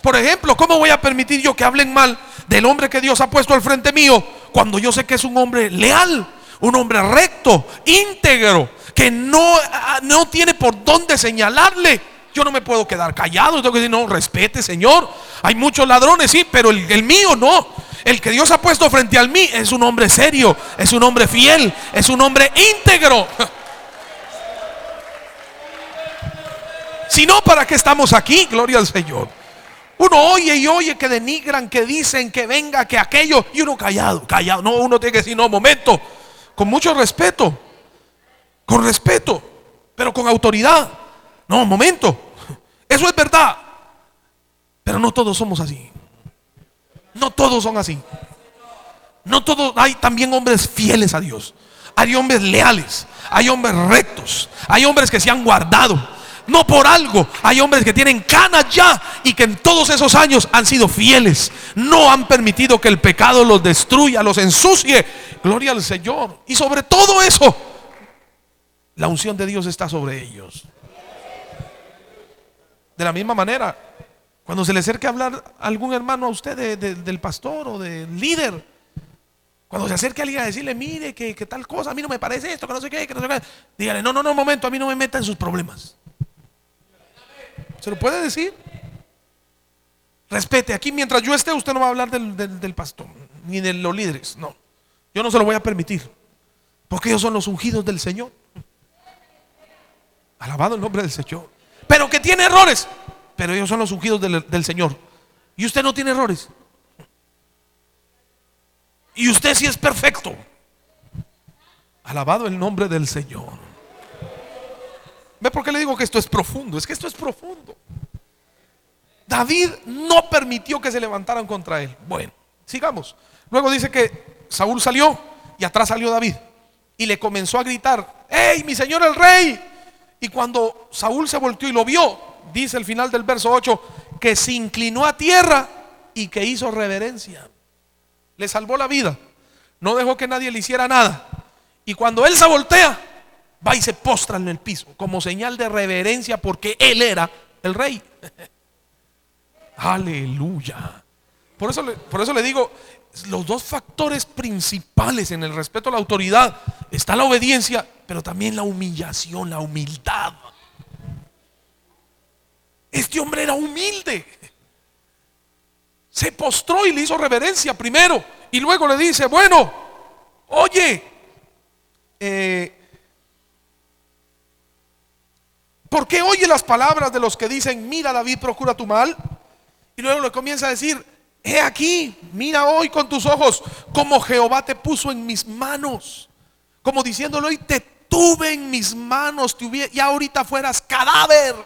S1: Por ejemplo, ¿cómo voy a permitir yo que hablen mal del hombre que Dios ha puesto al frente mío, cuando yo sé que es un hombre leal, un hombre recto, íntegro, que no tiene por dónde señalarle? Yo no me puedo quedar callado. Tengo que decir, no, respete, Señor. Hay muchos ladrones, sí, pero el mío no. El que Dios ha puesto frente a mí es un hombre serio, es un hombre fiel, es un hombre íntegro. Si no, ¿para qué estamos aquí? Gloria al Señor. Uno oye y oye que denigran, que dicen que venga, que aquello, y uno callado. No, uno tiene que decir, no, momento, con mucho respeto, con respeto, pero con autoridad. No, momento, eso es verdad, pero no todos somos así. No todos son así. No todos, hay también hombres fieles a Dios. Hay hombres leales, hay hombres rectos, hay hombres que se han guardado. No por algo, hay hombres que tienen canas ya y que en todos esos años han sido fieles. No han permitido que el pecado los destruya, los ensucie. Gloria al Señor. Y sobre todo eso, la unción de Dios está sobre ellos. De la misma manera, cuando se le acerque a hablar a algún hermano a usted del pastor o del líder, cuando se acerque a alguien a decirle, mire que tal cosa, a mí no me parece esto, que no sé qué, dígale, no, momento, a mí no me meta en sus problemas. ¿Se lo puede decir? Respete, aquí mientras yo esté, usted no va a hablar del pastor, ni de los líderes, no. Yo no se lo voy a permitir, porque ellos son los ungidos del Señor. Alabado el nombre del Señor. Pero que tiene errores, pero ellos son los ungidos del Señor. Y usted no tiene errores. Y usted sí es perfecto. Alabado el nombre del Señor. ¿Ve por qué le digo que esto es profundo? Es que esto es profundo. David no permitió que se levantaran contra él. Bueno, sigamos. Luego dice que Saúl salió y atrás salió David y le comenzó a gritar, ¡hey, mi señor el rey! Y cuando Saúl se volteó y lo vio, dice el final del verso 8, que se inclinó a tierra y que hizo reverencia. Le salvó la vida. No dejó que nadie le hiciera nada. Y cuando él se voltea, va y se postra en el piso como señal de reverencia, porque él era el rey. Aleluya. Por eso le digo, los dos factores principales en el respeto a la autoridad está la obediencia, pero también la humillación, la humildad. Este hombre era humilde. Se postró y le hizo reverencia primero, y luego le dice, bueno, oye, ¿por qué oye las palabras de los que dicen, mira, David procura tu mal? Y luego le comienza a decir, he aquí, mira hoy con tus ojos como Jehová te puso en mis manos, como diciéndole, hoy te tuve en mis manos, y ahorita fueras cadáver,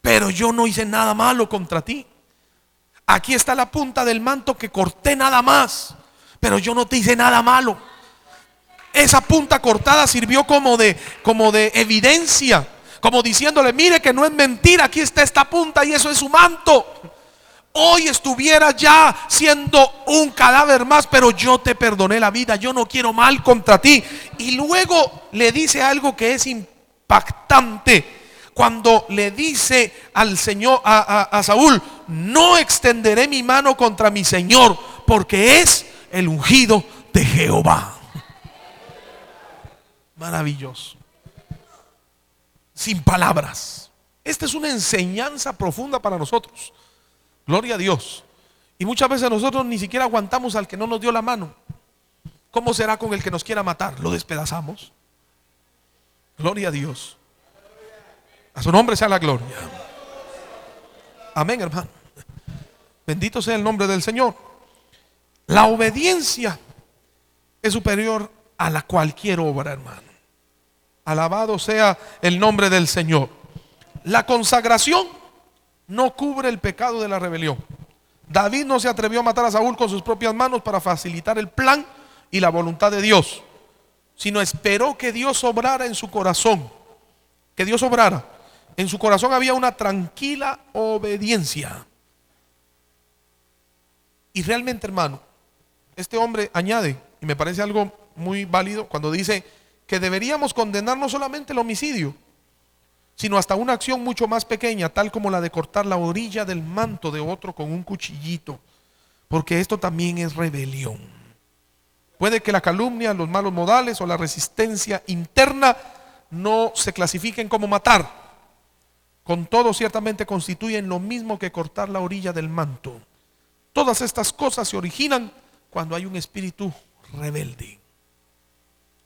S1: pero yo no hice nada malo contra ti. Aquí está la punta del manto que corté nada más, pero yo no te hice nada malo. Esa punta cortada sirvió como de evidencia, como diciéndole, mire que no es mentira, aquí está esta punta y eso es su manto. Hoy estuviera ya siendo un cadáver más, pero yo te perdoné la vida, yo no quiero mal contra ti. Y luego le dice algo que es impactante, cuando le dice al Señor, a Saúl, no extenderé mi mano contra mi Señor, porque es el ungido de Jehová. Maravilloso. Sin palabras. Esta es una enseñanza profunda para nosotros. Gloria a Dios. Y muchas veces nosotros ni siquiera aguantamos al que no nos dio la mano. ¿Cómo será con el que nos quiera matar? Lo despedazamos. Gloria a Dios. A su nombre sea la gloria. Amén, hermano. Bendito sea el nombre del Señor. La obediencia es superior a la cualquier obra, hermano. Alabado sea el nombre del Señor. La consagración no cubre el pecado de la rebelión, David no se atrevió a matar a Saúl con sus propias manos para facilitar el plan y la voluntad de Dios, sino esperó que Dios obrara en su corazón. Que Dios obrara. En su corazón había una tranquila obediencia. Y realmente, hermano, este hombre añade, y me parece algo muy válido, cuando dice que deberíamos condenar no solamente el homicidio, sino hasta una acción mucho más pequeña, tal como la de cortar la orilla del manto de otro con un cuchillito, porque esto también es rebelión. Puede que la calumnia, los malos modales o la resistencia interna no se clasifiquen como matar. Con todo, ciertamente constituyen lo mismo que cortar la orilla del manto. Todas estas cosas se originan cuando hay un espíritu rebelde.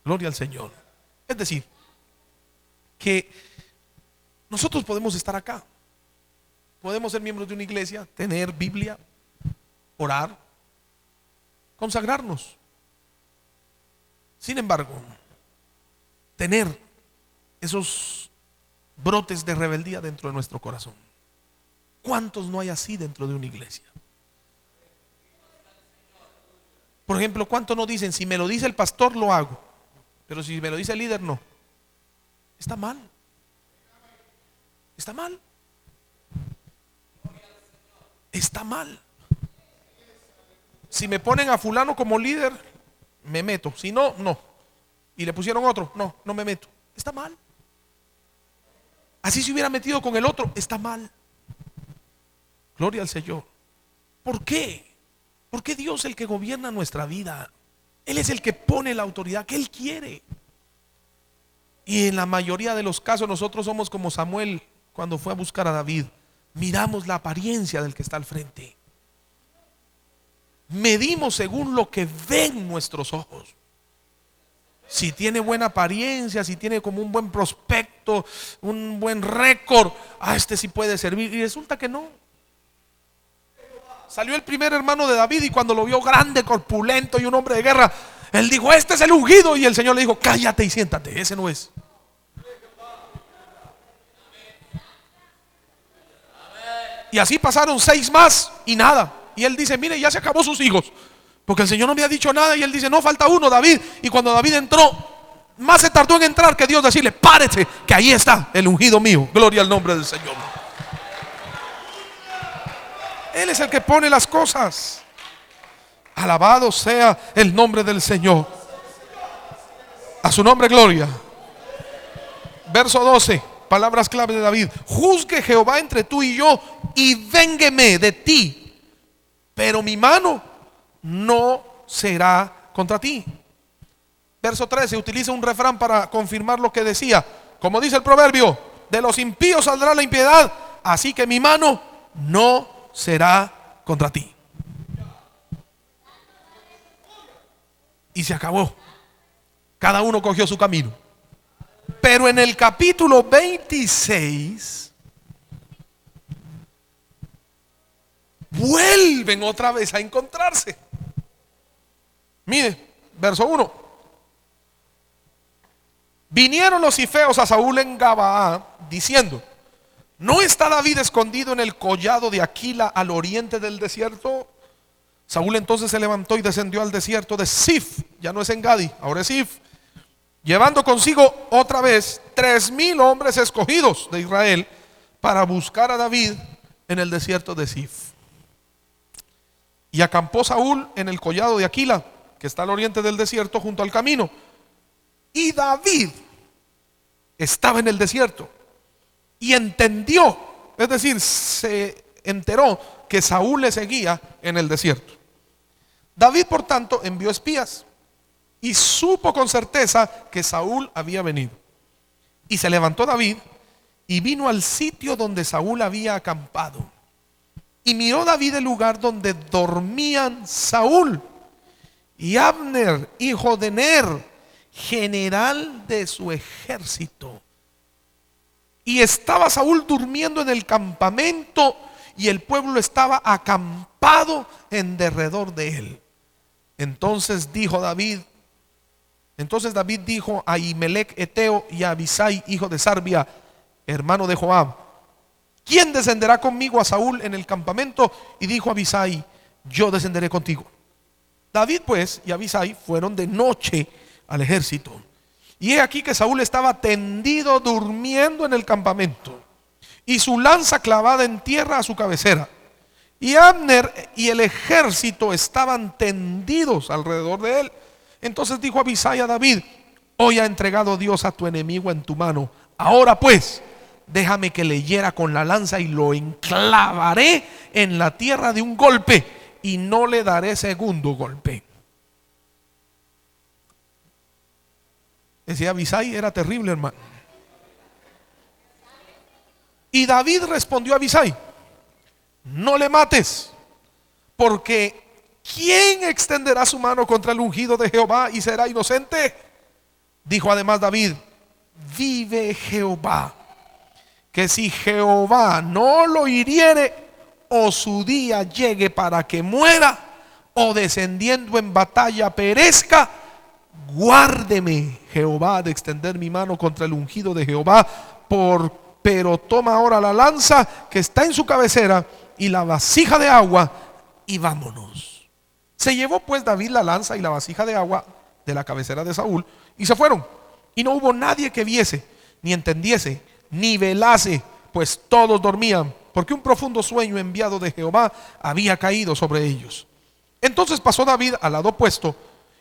S1: Gloria al Señor. Es decir, que nosotros podemos estar acá, podemos ser miembros de una iglesia, tener Biblia, orar, consagrarnos. Sin embargo, tener esos brotes de rebeldía dentro de nuestro corazón. ¿Cuántos no hay así dentro de una iglesia? Por ejemplo, ¿cuántos no dicen, si me lo dice el pastor lo hago, pero si me lo dice el líder no? Está mal. Está mal. Está mal. Si me ponen a fulano como líder, me meto. Si no, no. Y le pusieron otro, no, no me meto. Está mal. Así se hubiera metido con el otro, está mal. Gloria al Señor. ¿Por qué? Porque Dios es el que gobierna nuestra vida. Él es el que pone la autoridad que Él quiere. Y en la mayoría de los casos nosotros somos como Samuel cuando fue a buscar a David. Miramos la apariencia del que está al frente. Medimos según lo que ven nuestros ojos. Si tiene buena apariencia, si tiene como un buen prospecto, un buen récord, este sí puede servir. Y resulta que no. Salió el primer hermano de David y cuando lo vio grande, corpulento y un hombre de guerra, él dijo, este es el ungido. Y el Señor le dijo, cállate y siéntate, ese no es. Y así pasaron 6 más y nada. Y él dice, mire, ya se acabó sus hijos, porque el Señor no me ha dicho nada. Y él dice, no, falta uno, David. Y cuando David entró, más se tardó en entrar que Dios decirle, párese, que ahí está el ungido mío. Gloria al nombre del Señor. Él es el que pone las cosas. Alabado sea el nombre del Señor. A su nombre gloria. Verso 12, palabras clave de David. Juzgue Jehová entre tú y yo y véngueme de ti, pero mi mano no será contra ti. Verso 13, utiliza un refrán para confirmar lo que decía. Como dice el proverbio, de los impíos saldrá la impiedad, así que mi mano no será contra ti. Y se acabó. Cada uno cogió su camino. Pero en el capítulo 26 vuelven otra vez a encontrarse. Mire, verso 1. Vinieron los cifeos a Saúl en Gabaa diciendo, ¿no está David escondido en el collado de Aquila al oriente del desierto? Saúl entonces se levantó y descendió al desierto de Zif, ya no es En Gadi, ahora es Zif, llevando consigo otra vez 3,000 hombres escogidos de Israel para buscar a David en el desierto de Zif. Y acampó Saúl en el collado de Aquila, que está al oriente del desierto, junto al camino. Y David estaba en el desierto y entendió, es decir, se enteró que Saúl le seguía en el desierto. David, por tanto, envió espías y supo con certeza que Saúl había venido. Y se levantó David y vino al sitio donde Saúl había acampado. Y miró David el lugar donde dormían Saúl y Abner, hijo de Ner, general de su ejército. Y estaba Saúl durmiendo en el campamento y el pueblo estaba acampado en derredor de él. Entonces David dijo a Ahimelech Eteo y a Abisai, hijo de Sarbia, hermano de Joab, ¿quién descenderá conmigo a Saúl en el campamento? Y dijo Abisai: yo descenderé contigo. David pues y Abisai fueron de noche al ejército, y he aquí que Saúl estaba tendido durmiendo en el campamento, y su lanza clavada en tierra a su cabecera. Y Abner y el ejército estaban tendidos alrededor de él. Entonces dijo Abisai a David: hoy ha entregado Dios a tu enemigo en tu mano. Ahora pues, déjame que le hiera con la lanza y lo enclavaré en la tierra de un golpe, y no le daré segundo golpe. Ese Abisai era terrible, hermano. Y David respondió a Abisai: no le mates, porque ¿quién extenderá su mano contra el ungido de Jehová y será inocente? Dijo además David: vive Jehová, que si Jehová no lo hiriere, o su día llegue para que muera, o descendiendo en batalla perezca, guárdeme Jehová de extender mi mano contra el ungido de Jehová. Pero toma ahora la lanza que está en su cabecera y la vasija de agua, y vámonos. Se llevó pues David la lanza y la vasija de agua de la cabecera de Saúl, y se fueron. Y no hubo nadie que viese, ni entendiese, ni velase, pues todos dormían, porque un profundo sueño enviado de Jehová había caído sobre ellos. Entonces pasó David al lado opuesto,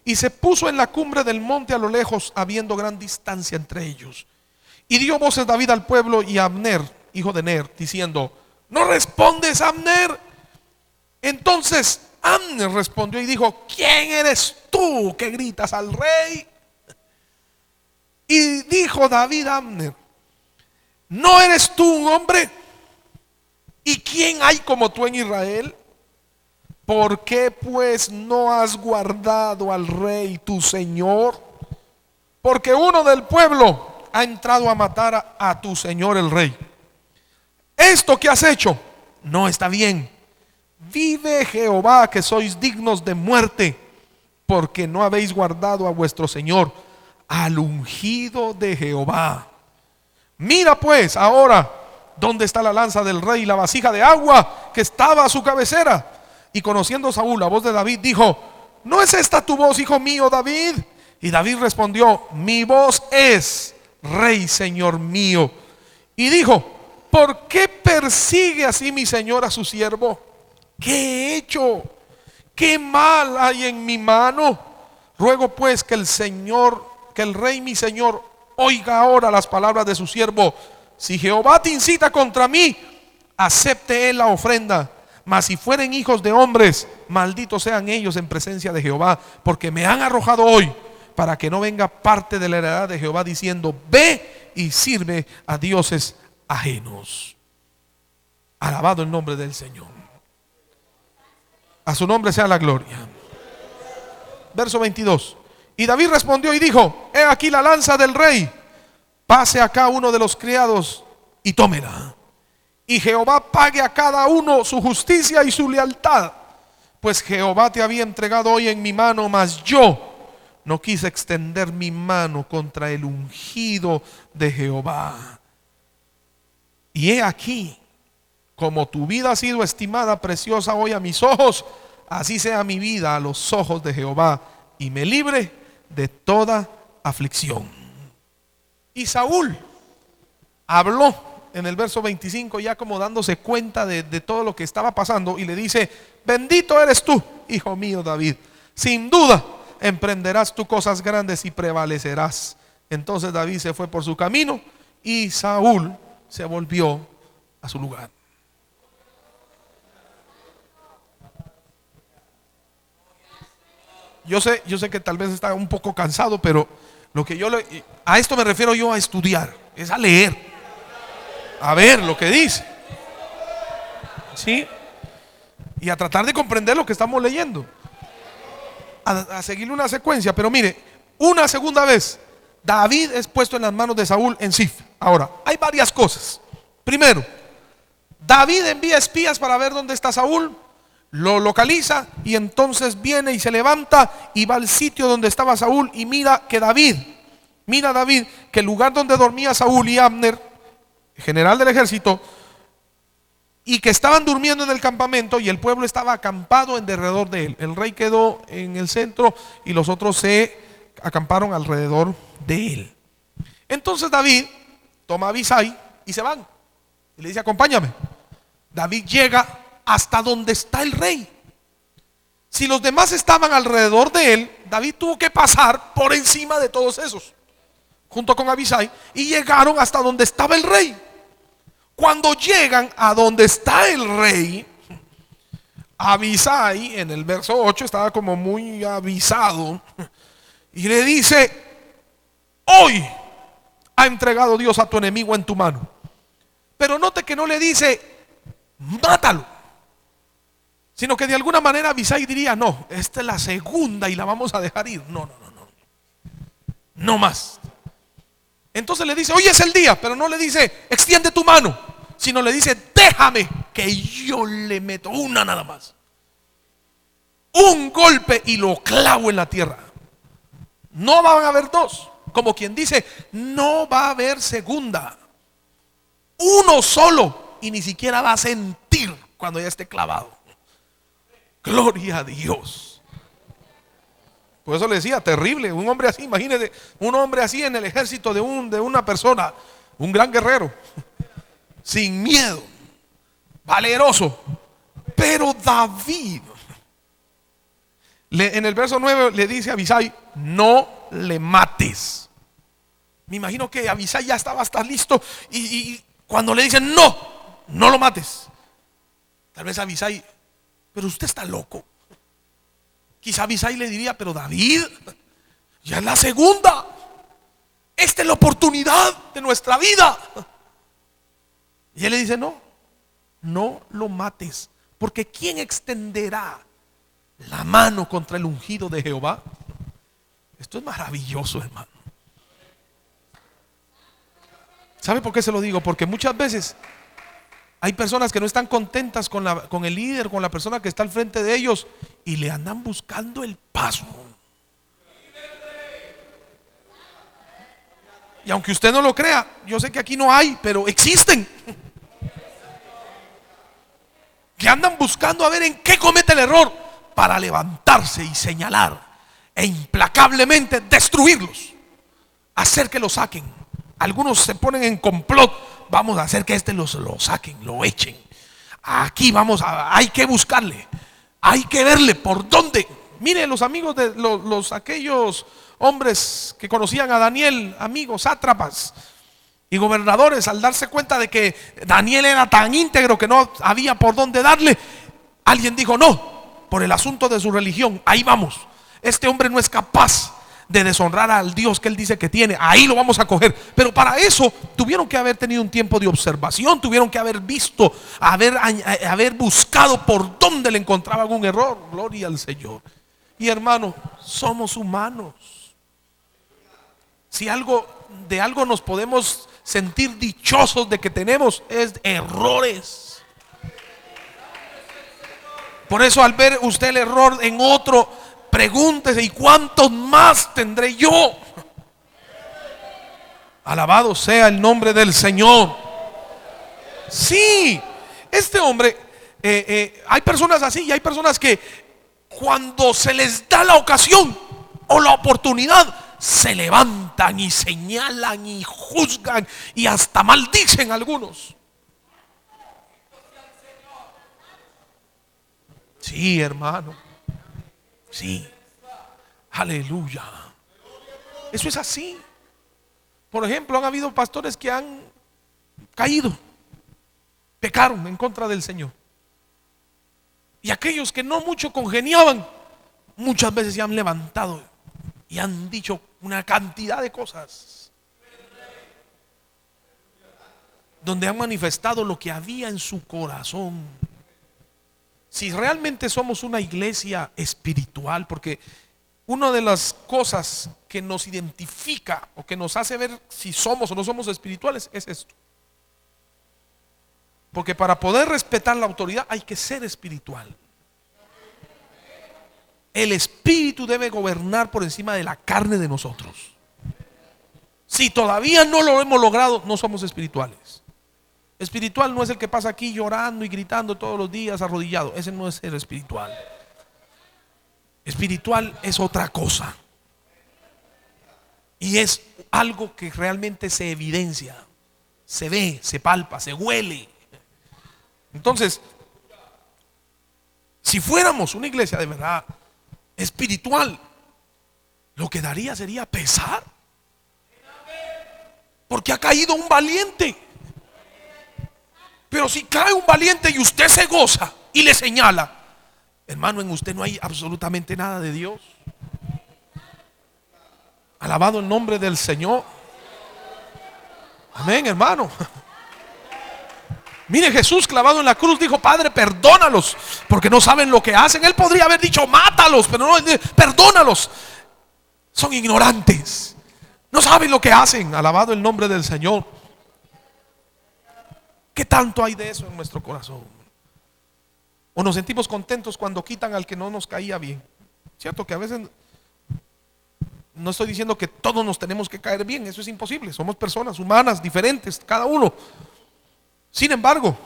S1: y se puso en la cumbre del monte a lo lejos, habiendo gran distancia entre ellos. Y dio voces David al pueblo y a Abner, hijo de Ner, diciendo: ¿no respondes, Abner? Entonces Abner respondió y dijo: ¿quién eres tú que gritas al rey? Y dijo David a Abner: ¿no eres tú un hombre? ¿Y quién hay como tú en Israel? ¿Por qué pues no has guardado al rey tu señor? Porque uno del pueblo ha entrado a matar a tu señor el rey. Esto que has hecho no está bien. Vive Jehová que sois dignos de muerte, porque no habéis guardado a vuestro señor, al ungido de Jehová. Mira pues ahora dónde está la lanza del rey y la vasija de agua que estaba a su cabecera. Y conociendo Saúl la voz de David, dijo: ¿no es esta tu voz, hijo mío David? Y David respondió: mi voz es, rey, señor mío. Y dijo: ¿por qué persigue así mi señor a su siervo? ¿Qué he hecho? ¿Qué mal hay en mi mano? Ruego pues que el rey mi señor oiga ahora las palabras de su siervo. Si Jehová te incita contra mí, acepte él la ofrenda. Mas si fueren hijos de hombres, malditos sean ellos en presencia de Jehová, porque me han arrojado hoy, para que no venga parte de la heredad de Jehová diciendo: ve y sirve a dioses ajenos. Alabado el nombre del Señor. A su nombre sea la gloria. Verso 22. Y David respondió y dijo: he aquí la lanza del rey, pase acá uno de los criados y tómela. Y Jehová pague a cada uno su justicia y su lealtad, pues Jehová te había entregado hoy en mi mano, mas yo no quise extender mi mano contra el ungido de Jehová. Y he aquí, como tu vida ha sido estimada preciosa hoy a mis ojos, así sea mi vida a los ojos de Jehová, y me libre de toda aflicción. Y Saúl habló en el verso 25, ya como dándose cuenta de todo lo que estaba pasando, y le dice: bendito eres tú, hijo mío David, sin duda emprenderás tú cosas grandes y prevalecerás. Entonces David se fue por su camino y Saúl se volvió a su lugar. Yo sé que tal vez está un poco cansado, pero a esto me refiero yo, a estudiar, es a leer, a ver lo que dice, ¿sí? Y a tratar de comprender lo que estamos leyendo, a seguirle una secuencia. Pero mire, una segunda vez David es puesto en las manos de Saúl en Zif. Ahora, hay varias cosas. Primero, David envía espías para ver dónde está Saúl, lo localiza, y entonces viene y se levanta y va al sitio donde estaba Saúl, y mira David que el lugar donde dormía Saúl y Abner, general del ejército, y que estaban durmiendo en el campamento y el pueblo estaba acampado en derredor de él. El rey quedó en el centro y los otros se acamparon alrededor de él. Entonces David toma a Abisai y se van. Y le dice: acompáñame. David llega hasta donde está el rey. Si los demás estaban alrededor de él, David tuvo que pasar por encima de todos esos, junto con Abisai, y llegaron hasta donde estaba el rey. Cuando llegan a donde está el rey, Abisai en el verso 8 estaba como muy avisado y le dice: hoy ha entregado Dios a tu enemigo en tu mano. Pero note que no le dice: mátalo, sino que de alguna manera Abisai diría: no, esta es la segunda y la vamos a dejar ir. No más. Entonces le dice: hoy es el día, pero no le dice: extiende tu mano, sino le dice: déjame que yo le meto una nada más, un golpe y lo clavo en la tierra. No van a haber dos, como quien dice, no va a haber segunda. Uno solo, y ni siquiera va a sentir cuando ya esté clavado. Gloria a Dios. Por eso le decía, terrible, un hombre así, imagínese, un hombre así en el ejército de una persona, un gran guerrero, sin miedo, valeroso. Pero David, en el verso 9 le dice a Abisai: no le mates. Me imagino que Abisai ya estaba hasta listo y cuando le dicen: no lo mates, tal vez Abisai: pero usted está loco. Quizá Abisai le diría: pero David, ya es la segunda, esta es la oportunidad de nuestra vida. Y él le dice: no lo mates, porque ¿quién extenderá la mano contra el ungido de Jehová? Esto es maravilloso, hermano. ¿Sabe por qué se lo digo? Porque muchas veces hay personas que no están contentas con el líder, con la persona que está al frente de ellos, y le andan buscando el paso. Y aunque usted no lo crea, yo sé que aquí no hay, pero existen, que andan buscando a ver en qué comete el error para levantarse y señalar e implacablemente destruirlos, hacer que lo saquen. Algunos se ponen en complot: vamos a hacer que lo saquen, lo echen. Aquí hay que buscarle, hay que verle por dónde. Mire, los amigos de aquellos hombres que conocían a Daniel, amigos, sátrapas y gobernadores, al darse cuenta de que Daniel era tan íntegro que no había por dónde darle, alguien dijo: no, por el asunto de su religión, ahí vamos. Este hombre no es capaz de deshonrar al Dios que él dice que tiene, ahí lo vamos a coger. Pero para eso tuvieron que haber tenido un tiempo de observación, tuvieron que haber visto, haber buscado por dónde le encontraban un error. Gloria al Señor. Y hermano, somos humanos. Si de algo nos podemos sentir dichosos de que tenemos, es errores. Por eso, al ver usted el error en otro, pregúntese: ¿y cuántos más tendré yo? Alabado sea el nombre del Señor. Sí, este hombre, hay personas así, y hay personas que cuando se les da la ocasión o la oportunidad, se levantan y señalan y juzgan y hasta maldicen a algunos. Sí, hermano. Sí. Aleluya. Eso es así. Por ejemplo, han habido pastores que han caído, pecaron en contra del Señor. Y aquellos que no mucho congeniaban, muchas veces se han levantado y han dicho una cantidad de cosas, donde han manifestado lo que había en su corazón. Si realmente somos una iglesia espiritual, porque una de las cosas que nos identifica o que nos hace ver si somos o no somos espirituales es esto. Porque para poder respetar la autoridad hay que ser espiritual. El espíritu debe gobernar por encima de la carne de nosotros. Si todavía no lo hemos logrado, no somos espirituales. Espiritual no es el que pasa aquí llorando y gritando todos los días arrodillado. Ese no es ser espiritual. Espiritual es otra cosa. Y es algo que realmente se evidencia, se ve, se palpa, se huele. Entonces, si fuéramos una iglesia de verdad espiritual, lo que daría sería pesar. Porque ha caído un valiente. Pero si cae un valiente y usted se goza y le señala, hermano, en usted no hay absolutamente nada de Dios. Alabado el nombre del Señor. Amén, hermano. Mire, Jesús clavado en la cruz dijo: Padre, perdónalos, porque no saben lo que hacen. Él podría haber dicho: mátalos, pero no, perdónalos. Son ignorantes, no saben lo que hacen. Alabado el nombre del Señor. ¿Qué tanto hay de eso en nuestro corazón? O nos sentimos contentos cuando quitan al que no nos caía bien. Cierto que a veces, no estoy diciendo que todos nos tenemos que caer bien, eso es imposible. Somos personas humanas diferentes, cada uno. Sin embargo,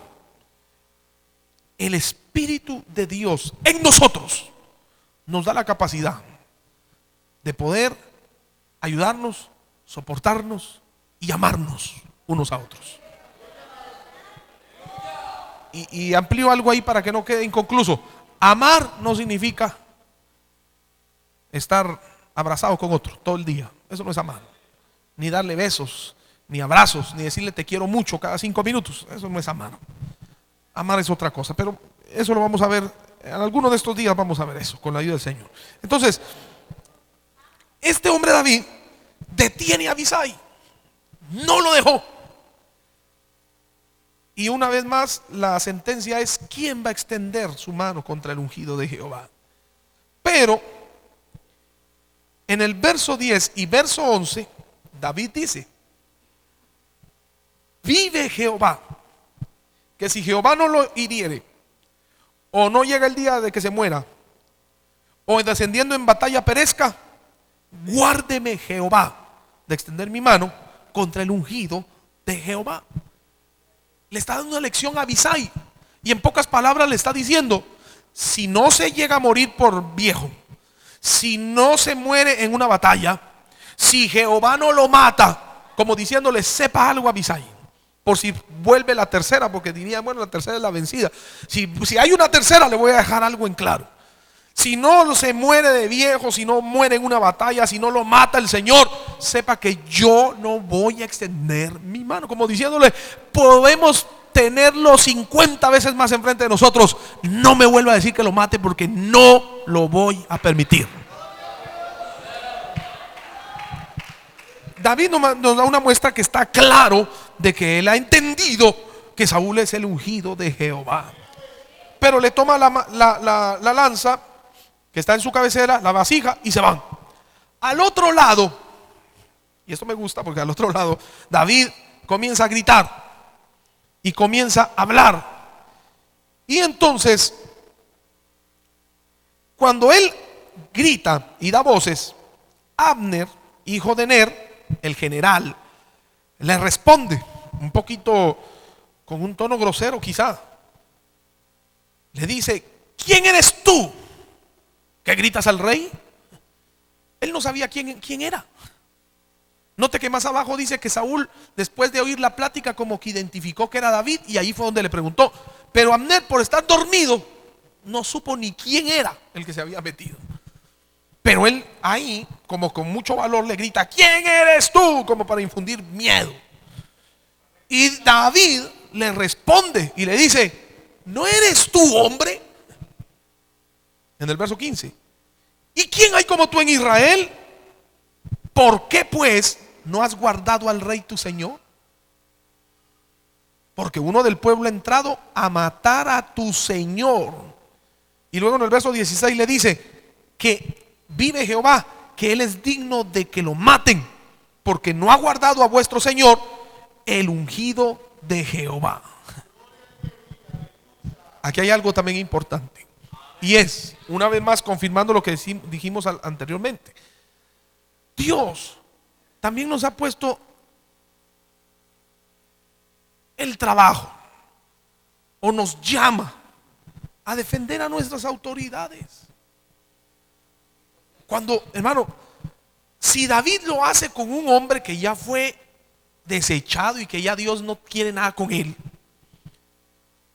S1: el Espíritu de Dios en nosotros nos da la capacidad de poder ayudarnos, soportarnos y amarnos unos a otros. Y amplío algo ahí para que no quede inconcluso. Amar no significa estar abrazado con otro todo el día. Eso no es amar. Ni darle besos, ni abrazos, ni decirle te quiero mucho cada 5 minutos. Eso no es amar. Amar es otra cosa, pero eso lo vamos a ver. En alguno de estos días vamos a ver eso con la ayuda del Señor. Entonces, este hombre David detiene a Abisai. No lo dejó. Y una vez más la sentencia es: ¿quién va a extender su mano contra el ungido de Jehová? Pero en el verso 10 y verso 11 David dice: vive Jehová, que si Jehová no lo hiriere, o no llega el día de que se muera, o descendiendo en batalla perezca, guárdeme Jehová de extender mi mano contra el ungido de Jehová. Le está dando una lección a Abisai, y en pocas palabras le está diciendo: si no se llega a morir por viejo, si no se muere en una batalla, si Jehová no lo mata, como diciéndole: sepa algo, Abisai, por si vuelve la tercera, porque diría: bueno, la tercera es la vencida. Si hay una tercera, le voy a dejar algo en claro. Si no se muere de viejo, si no muere en una batalla, si no lo mata el Señor, sepa que yo no voy a extender mi mano. Como diciéndole: podemos tenerlo 50 veces más enfrente de nosotros, no me vuelva a decir que lo mate, porque no lo voy a permitir. David nos da una muestra que está claro de que él ha entendido que Saúl es el ungido de Jehová. Pero le toma la lanza que está en su cabecera, la vasija, y se van. Al otro lado, y esto me gusta porque al otro lado David comienza a gritar y comienza a hablar. Y entonces, cuando él grita y da voces, Abner, hijo de Ner, el general, le responde un poquito con un tono grosero quizá. Le dice: ¿quién eres tú que gritas al rey? Él no sabía quién era. Note que más abajo dice que Saúl, después de oír la plática, como que identificó que era David, y ahí fue donde le preguntó. Pero Abner, por estar dormido, no supo ni quién era el que se había metido. Pero él ahí, como con mucho valor, le grita: ¿quién eres tú? Como para infundir miedo. Y David le responde y le dice: ¿no eres tú, hombre? En el verso 15. ¿Y quién hay como tú en Israel? ¿Por qué pues no has guardado al rey tu señor? Porque uno del pueblo ha entrado a matar a tu señor. Y luego en el verso 16 le dice que vive Jehová, que él es digno de que lo maten, porque no ha guardado a vuestro señor, el ungido de Jehová. Aquí hay algo también importante, y es, una vez más, confirmando lo que dijimos anteriormente. Dios también nos ha puesto el trabajo o nos llama a defender a nuestras autoridades. Cuando, hermano, si David lo hace con un hombre que ya fue desechado y que ya Dios no quiere nada con él,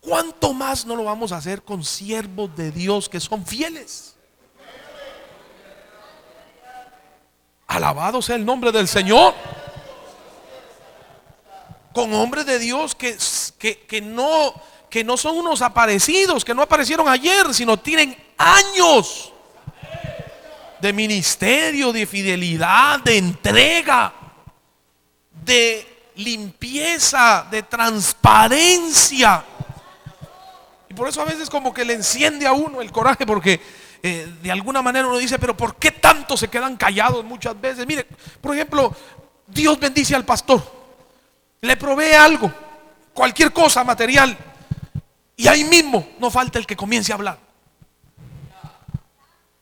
S1: ¿cuánto más no lo vamos a hacer con siervos de Dios que son fieles? Alabado sea el nombre del Señor. Con hombres de Dios que no son unos aparecidos, que no aparecieron ayer, sino tienen años de ministerio, de fidelidad, de entrega, de limpieza, de transparencia. Y por eso a veces como que le enciende a uno el coraje, porque de alguna manera uno dice, pero ¿por qué tanto se quedan callados muchas veces? Mire, por ejemplo, Dios bendice al pastor, le provee algo, cualquier cosa material, y ahí mismo no falta el que comience a hablar.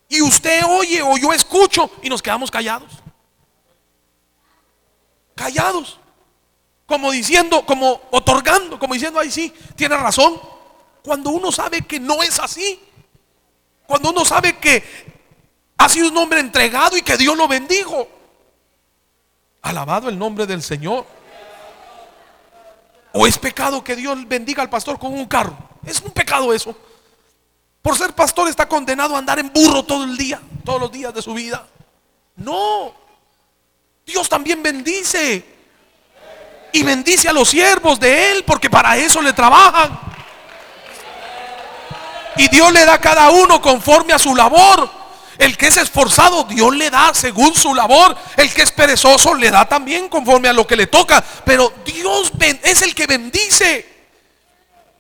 S1: Y usted oye o yo escucho y nos quedamos callados. Callados. Como diciendo, como otorgando, como diciendo, ay sí, tiene razón. Cuando uno sabe que no es así. Cuando uno sabe que ha sido un hombre entregado y que Dios lo bendijo. Alabado el nombre del Señor. ¿O es pecado que Dios bendiga al pastor con un carro? Es un pecado eso. Por ser pastor está condenado a andar en burro todo el día, todos los días de su vida. No. Dios también bendice. Y bendice a los siervos de Él, porque para eso le trabajan. Y Dios le da a cada uno conforme a su labor. El que es esforzado, Dios le da según su labor. El que es perezoso, le da también conforme a lo que le toca. Pero Dios es el que bendice.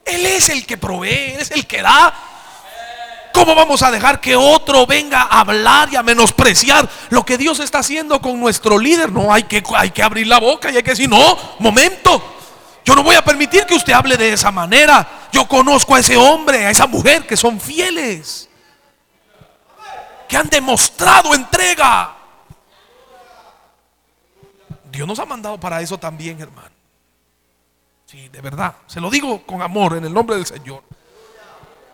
S1: Él es el que provee, Él es el que da. ¿Cómo vamos a dejar que otro venga a hablar y a menospreciar lo que Dios está haciendo con nuestro líder? No, hay que abrir la boca y hay que decir, no, momento, yo no voy a permitir que usted hable de esa manera. Yo conozco a ese hombre, a esa mujer que son fieles, que han demostrado entrega. Dios nos ha mandado para eso también, hermano. Sí, de verdad, se lo digo con amor en el nombre del Señor.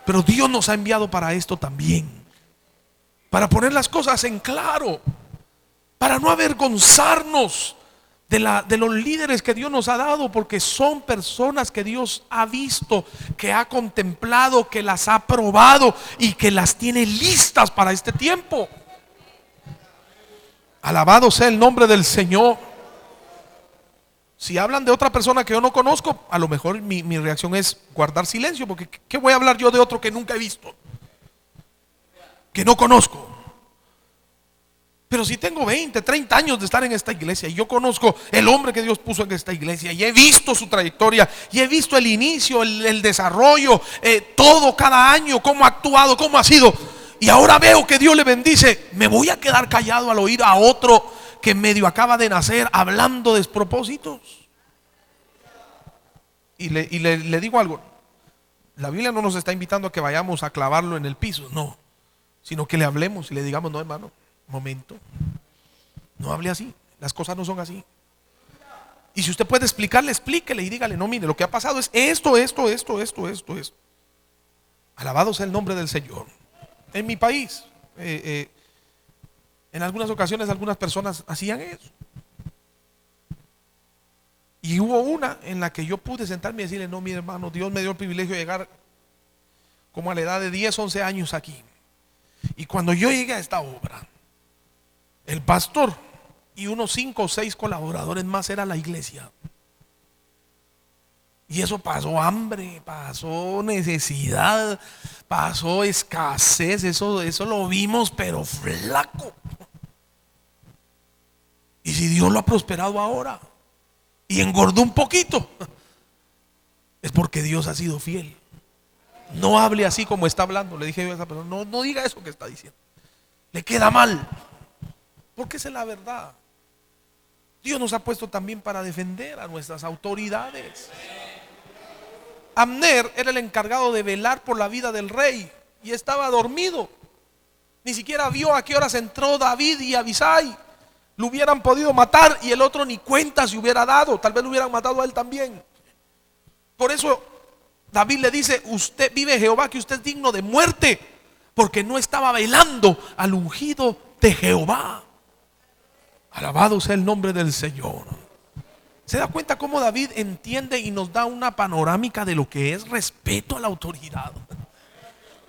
S1: Pero Dios nos ha enviado para esto también, para poner las cosas en claro, para no avergonzarnos de los líderes que Dios nos ha dado, porque son personas que Dios ha visto, que ha contemplado, que las ha probado y que las tiene listas para este tiempo. Alabado sea el nombre del Señor. Si hablan de otra persona que yo no conozco, a lo mejor mi reacción es guardar silencio, porque ¿qué voy a hablar yo de otro que nunca he visto, que no conozco? Pero si tengo 20, 30 años de estar en esta iglesia y yo conozco el hombre que Dios puso en esta iglesia y he visto su trayectoria y he visto el inicio, el desarrollo, todo cada año, cómo ha actuado, cómo ha sido, y ahora veo que Dios le bendice, ¿me voy a quedar callado al oír a otro que medio acaba de nacer hablando despropósitos? Y le digo algo, la Biblia no nos está invitando a que vayamos a clavarlo en el piso, no, sino que le hablemos y le digamos, no, hermano, momento, no hable así, las cosas no son así. Y si usted puede explicarle, explíquele y dígale, no, mire, lo que ha pasado es esto. Alabado sea el nombre del Señor. En mi país, en algunas ocasiones algunas personas hacían eso. Y hubo una en la que yo pude sentarme y decirle, no, mi hermano, Dios me dio el privilegio de llegar como a la edad de 10, 11 años aquí. Y cuando yo llegué a esta obra, el pastor y unos 5 o 6 colaboradores más era la iglesia. Y eso pasó hambre, pasó necesidad, pasó escasez, eso lo vimos, pero flaco. Y si Dios lo ha prosperado ahora y engordó un poquito, es porque Dios ha sido fiel. No hable así como está hablando, le dije yo a esa persona, no diga eso que está diciendo, le queda mal, porque esa es la verdad. Dios nos ha puesto también para defender a nuestras autoridades. Abner era el encargado de velar por la vida del rey y estaba dormido. Ni siquiera vio a qué horas entró David y Abisai. Lo hubieran podido matar y el otro ni cuenta se hubiera dado. Tal vez lo hubieran matado a él también. Por eso David le dice: usted vive Jehová, que usted es digno de muerte, porque no estaba velando al ungido de Jehová. Alabado sea el nombre del Señor. ¿Se da cuenta cómo David entiende y nos da una panorámica de lo que es respeto a la autoridad?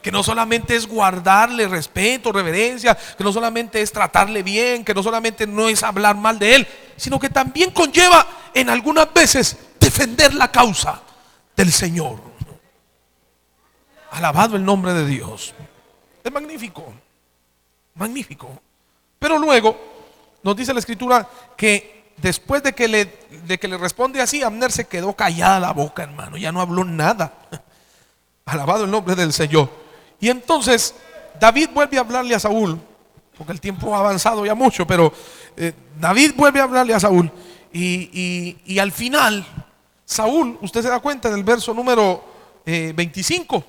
S1: Que no solamente es guardarle respeto, reverencia, que no solamente es tratarle bien, que no solamente no es hablar mal de él, sino que también conlleva en algunas veces defender la causa del Señor. Alabado el nombre de Dios. Es magnífico, magnífico. Pero luego nos dice la escritura que después de que le responde así, Abner se quedó callada la boca, hermano, ya no habló nada. Alabado el nombre del Señor. Y entonces David vuelve a hablarle a Saúl, porque el tiempo ha avanzado ya mucho, pero David vuelve a hablarle a Saúl. Y al final, Saúl, usted se da cuenta del verso número 25,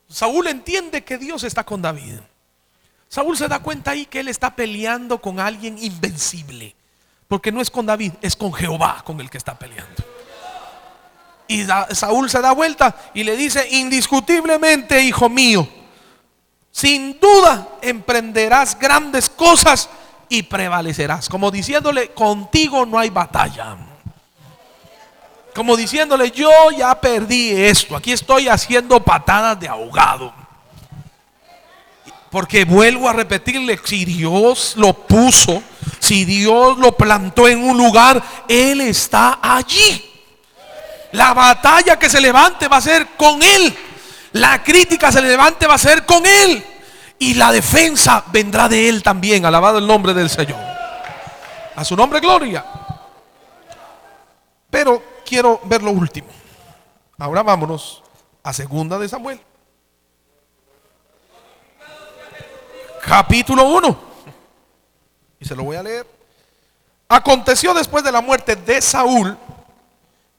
S1: Saúl entiende que Dios está con David. Saúl se da cuenta ahí que él está peleando con alguien invencible, porque no es con David, es con Jehová con el que está peleando. Y Saúl se da vuelta y le dice: indiscutiblemente, hijo mío, sin duda emprenderás grandes cosas y prevalecerás. Como diciéndole: contigo no hay batalla. Como diciéndole: yo ya perdí esto, aquí estoy haciendo patadas de ahogado. Porque vuelvo a repetirle, si Dios lo puso, si Dios lo plantó en un lugar, Él está allí. La batalla que se levante va a ser con Él. La crítica se levante va a ser con Él. Y la defensa vendrá de Él también. Alabado el nombre del Señor. A su nombre gloria. Pero quiero ver lo último. Ahora vámonos a 2 de Samuel, capítulo 1. Y se lo voy a leer. Aconteció después de la muerte de Saúl,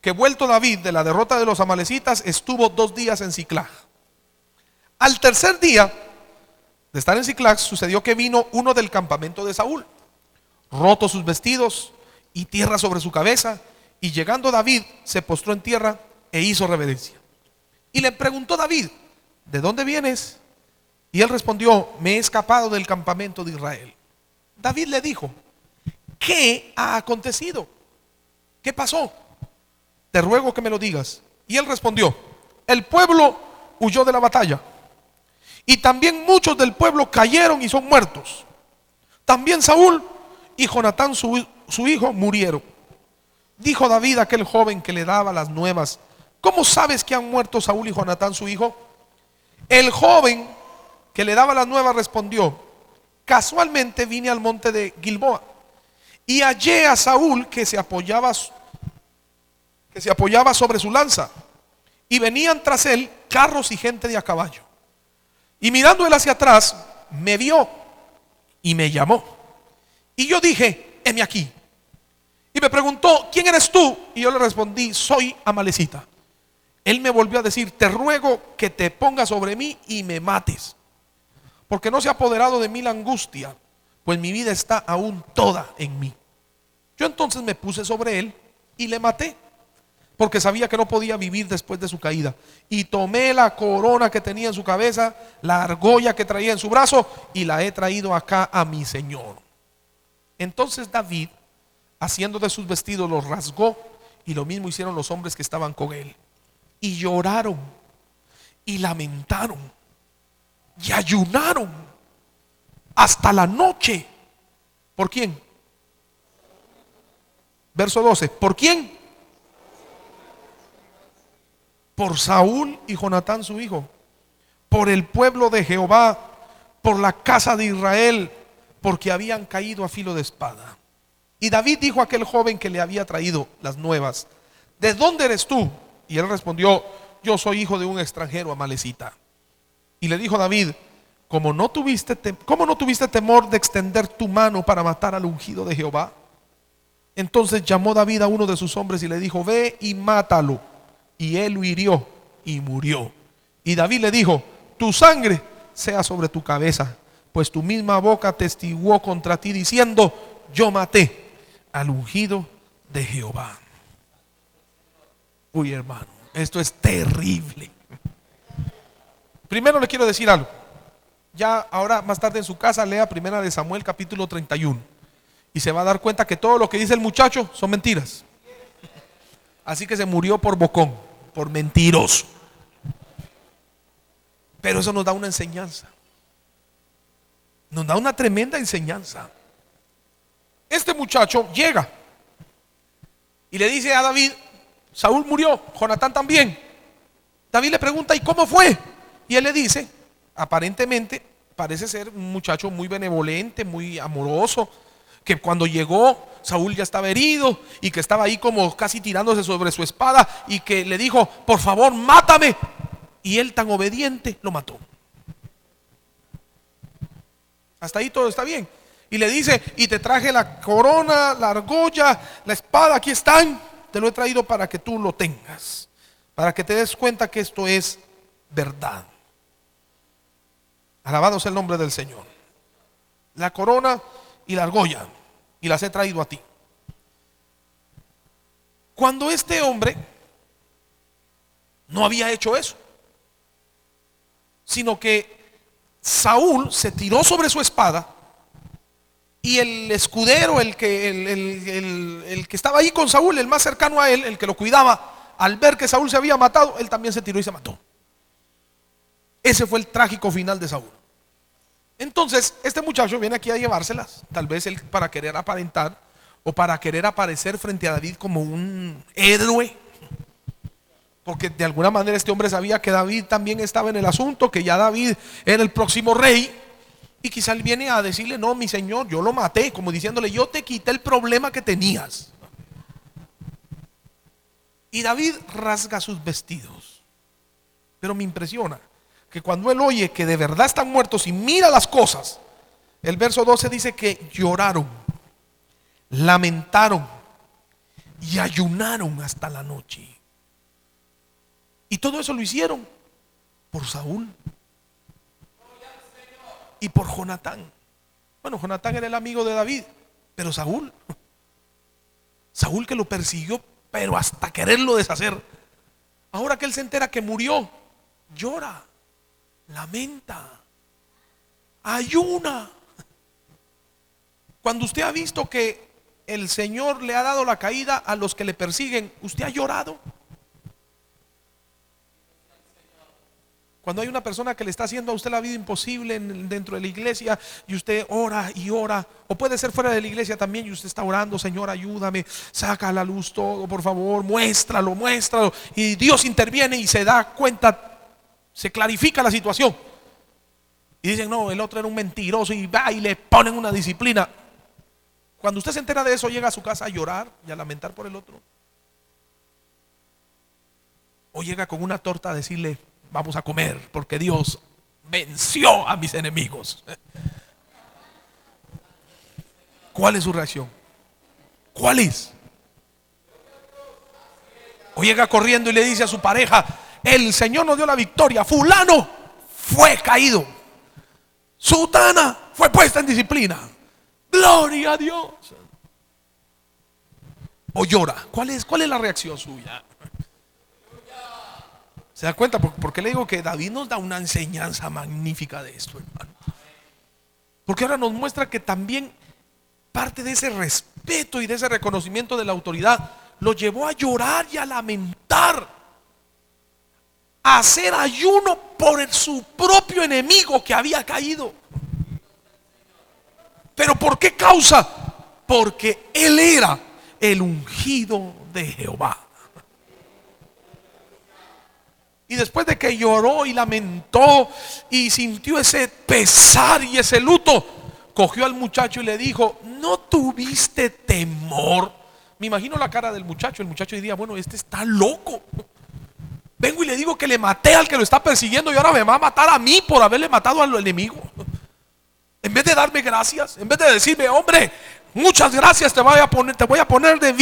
S1: que vuelto David de la derrota de los amalecitas, estuvo 2 días en Siclag. Al tercer día de estar en Siclag, sucedió que vino uno del campamento de Saúl, roto sus vestidos y tierra sobre su cabeza, y llegando David se postró en tierra e hizo reverencia. Y le preguntó David: ¿de dónde vienes? Y él respondió: me he escapado del campamento de Israel. David le dijo: ¿qué ha acontecido? ¿Qué pasó? Te ruego que me lo digas. Y él respondió: el pueblo huyó de la batalla, y también muchos del pueblo cayeron y son muertos. También Saúl y Jonatán su hijo murieron. Dijo David a aquel joven que le daba las nuevas: ¿cómo sabes que han muerto Saúl y Jonatán su hijo? El joven que le daba las nuevas respondió: casualmente vine al monte de Gilboa y hallé a Saúl que se apoyaba sobre su lanza, y venían tras él carros y gente de a caballo. Y mirando él hacia atrás, me vio y me llamó. Y yo dije: heme aquí. Y me preguntó: ¿quién eres tú? Y yo le respondí: soy amalecita. Él me volvió a decir: te ruego que te pongas sobre mí y me mates, porque no se ha apoderado de mí la angustia, pues mi vida está aún toda en mí. Yo entonces me puse sobre él y le maté, porque sabía que no podía vivir después de su caída. Y tomé la corona que tenía en su cabeza, la argolla que traía en su brazo, y la he traído acá a mi señor. Entonces David, haciendo de sus vestidos, los rasgó, y lo mismo hicieron los hombres que estaban con él. Y lloraron y lamentaron y ayunaron hasta la noche. ¿Por quién? Verso 12. ¿Por quién? Por Saúl y Jonatán su hijo, por el pueblo de Jehová, por la casa de Israel, porque habían caído a filo de espada. Y David dijo a aquel joven que le había traído las nuevas: ¿de dónde eres tú? Y él respondió: yo soy hijo de un extranjero amalecita. Y le dijo David: ¿cómo no tuviste temor de extender tu mano para matar al ungido de Jehová? Entonces llamó David a uno de sus hombres y le dijo: ve y mátalo. Y él lo hirió y murió. Y David le dijo: tu sangre sea sobre tu cabeza, pues tu misma boca testiguó contra ti diciendo: yo maté al ungido de Jehová. Uy, hermano, Esto es terrible. Primero le quiero decir algo. Ya ahora más tarde en su casa lea Primera de Samuel capítulo 31 y se va a dar cuenta que todo lo que dice el muchacho son mentiras. Así que se murió por bocón, por mentiroso. Pero eso nos da una enseñanza. Nos da una tremenda enseñanza. Este muchacho llega y le dice a David: Saúl murió, Jonatán también. David le pregunta: ¿y cómo fue? Y él le dice, aparentemente parece ser un muchacho muy benevolente, muy amoroso, que cuando llegó Saúl ya estaba herido y que estaba ahí como casi tirándose sobre su espada, y que le dijo: por favor, mátame. Y él, tan obediente, lo mató. Hasta ahí todo está bien. Y le dice: y te traje la corona, la argolla, la espada, aquí están. Te lo he traído para que tú lo tengas, para que te des cuenta que esto es verdad. Alabado sea el nombre del Señor. La corona y la argolla, y las he traído a ti. Cuando este hombre no había hecho eso, sino que Saúl se tiró sobre su espada, y el escudero, el que estaba ahí con Saúl, el más cercano a él, el que lo cuidaba, al ver que Saúl se había matado, él también se tiró y se mató. Ese fue el trágico final de Saúl. Entonces este muchacho viene aquí a llevárselas, tal vez él para querer aparentar o para querer aparecer frente a David como un héroe, porque de alguna manera este hombre sabía que David también estaba en el asunto, que ya David era el próximo rey. Y quizá él viene a decirle: no, mi señor, yo lo maté, como diciéndole: yo te quité el problema que tenías. Y David rasga sus vestidos. Pero me impresiona que cuando él oye que de verdad están muertos y mira las cosas, el verso 12 dice que lloraron, lamentaron y ayunaron hasta la noche. Y todo eso lo hicieron por Saúl y por Jonatán. Bueno, Jonatán era el amigo de David, pero Saúl que lo persiguió, pero hasta quererlo deshacer. Ahora que él se entera que murió, llora, lamenta, ayuna. Cuando usted ha visto que el Señor le ha dado la caída a los que le persiguen, ¿usted ha llorado? Cuando hay una persona que le está haciendo a usted la vida imposible dentro de la iglesia, y usted ora y ora, o puede ser fuera de la iglesia también, y usted está orando: Señor, ayúdame, saca a la luz todo, por favor, muéstralo, y Dios interviene y se da cuenta, se clarifica la situación, y dicen: no, el otro era un mentiroso, y va y le ponen una disciplina. Cuando usted se entera de eso, llega a su casa a llorar y a lamentar por el otro, o llega con una torta a decirle: vamos a comer porque Dios venció a mis enemigos. ¿Cuál es su reacción? ¿Cuál es? O llega corriendo y le dice a su pareja: el Señor nos dio la victoria, fulano fue caído, sutana fue puesta en disciplina, gloria a Dios. O llora. ¿Cuál es la reacción suya? ¿Se da cuenta? ¿Por qué le digo que David nos da una enseñanza magnífica de esto, hermano? Porque ahora nos muestra que también parte de ese respeto y de ese reconocimiento de la autoridad lo llevó a llorar y a lamentar, a hacer ayuno por su propio enemigo que había caído. ¿Pero por qué causa? Porque él era el ungido de Jehová. Y después de que lloró y lamentó y sintió ese pesar y ese luto, cogió al muchacho y le dijo: ¿no tuviste temor? Me imagino la cara del muchacho. El muchacho diría: bueno, este está loco. Vengo y le digo que le maté al que lo está persiguiendo, y ahora me va a matar a mí por haberle matado al enemigo. En vez de darme gracias, en vez de decirme: hombre, muchas gracias, te voy a poner de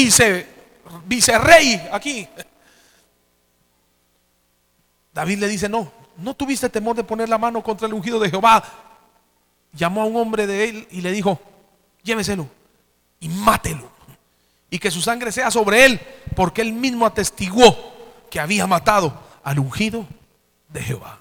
S1: vicerrey aquí. David le dice: no tuviste temor de poner la mano contra el ungido de Jehová. Llamó a un hombre de él y le dijo: lléveselo y mátelo, y que su sangre sea sobre él, porque él mismo atestiguó que había matado al ungido de Jehová.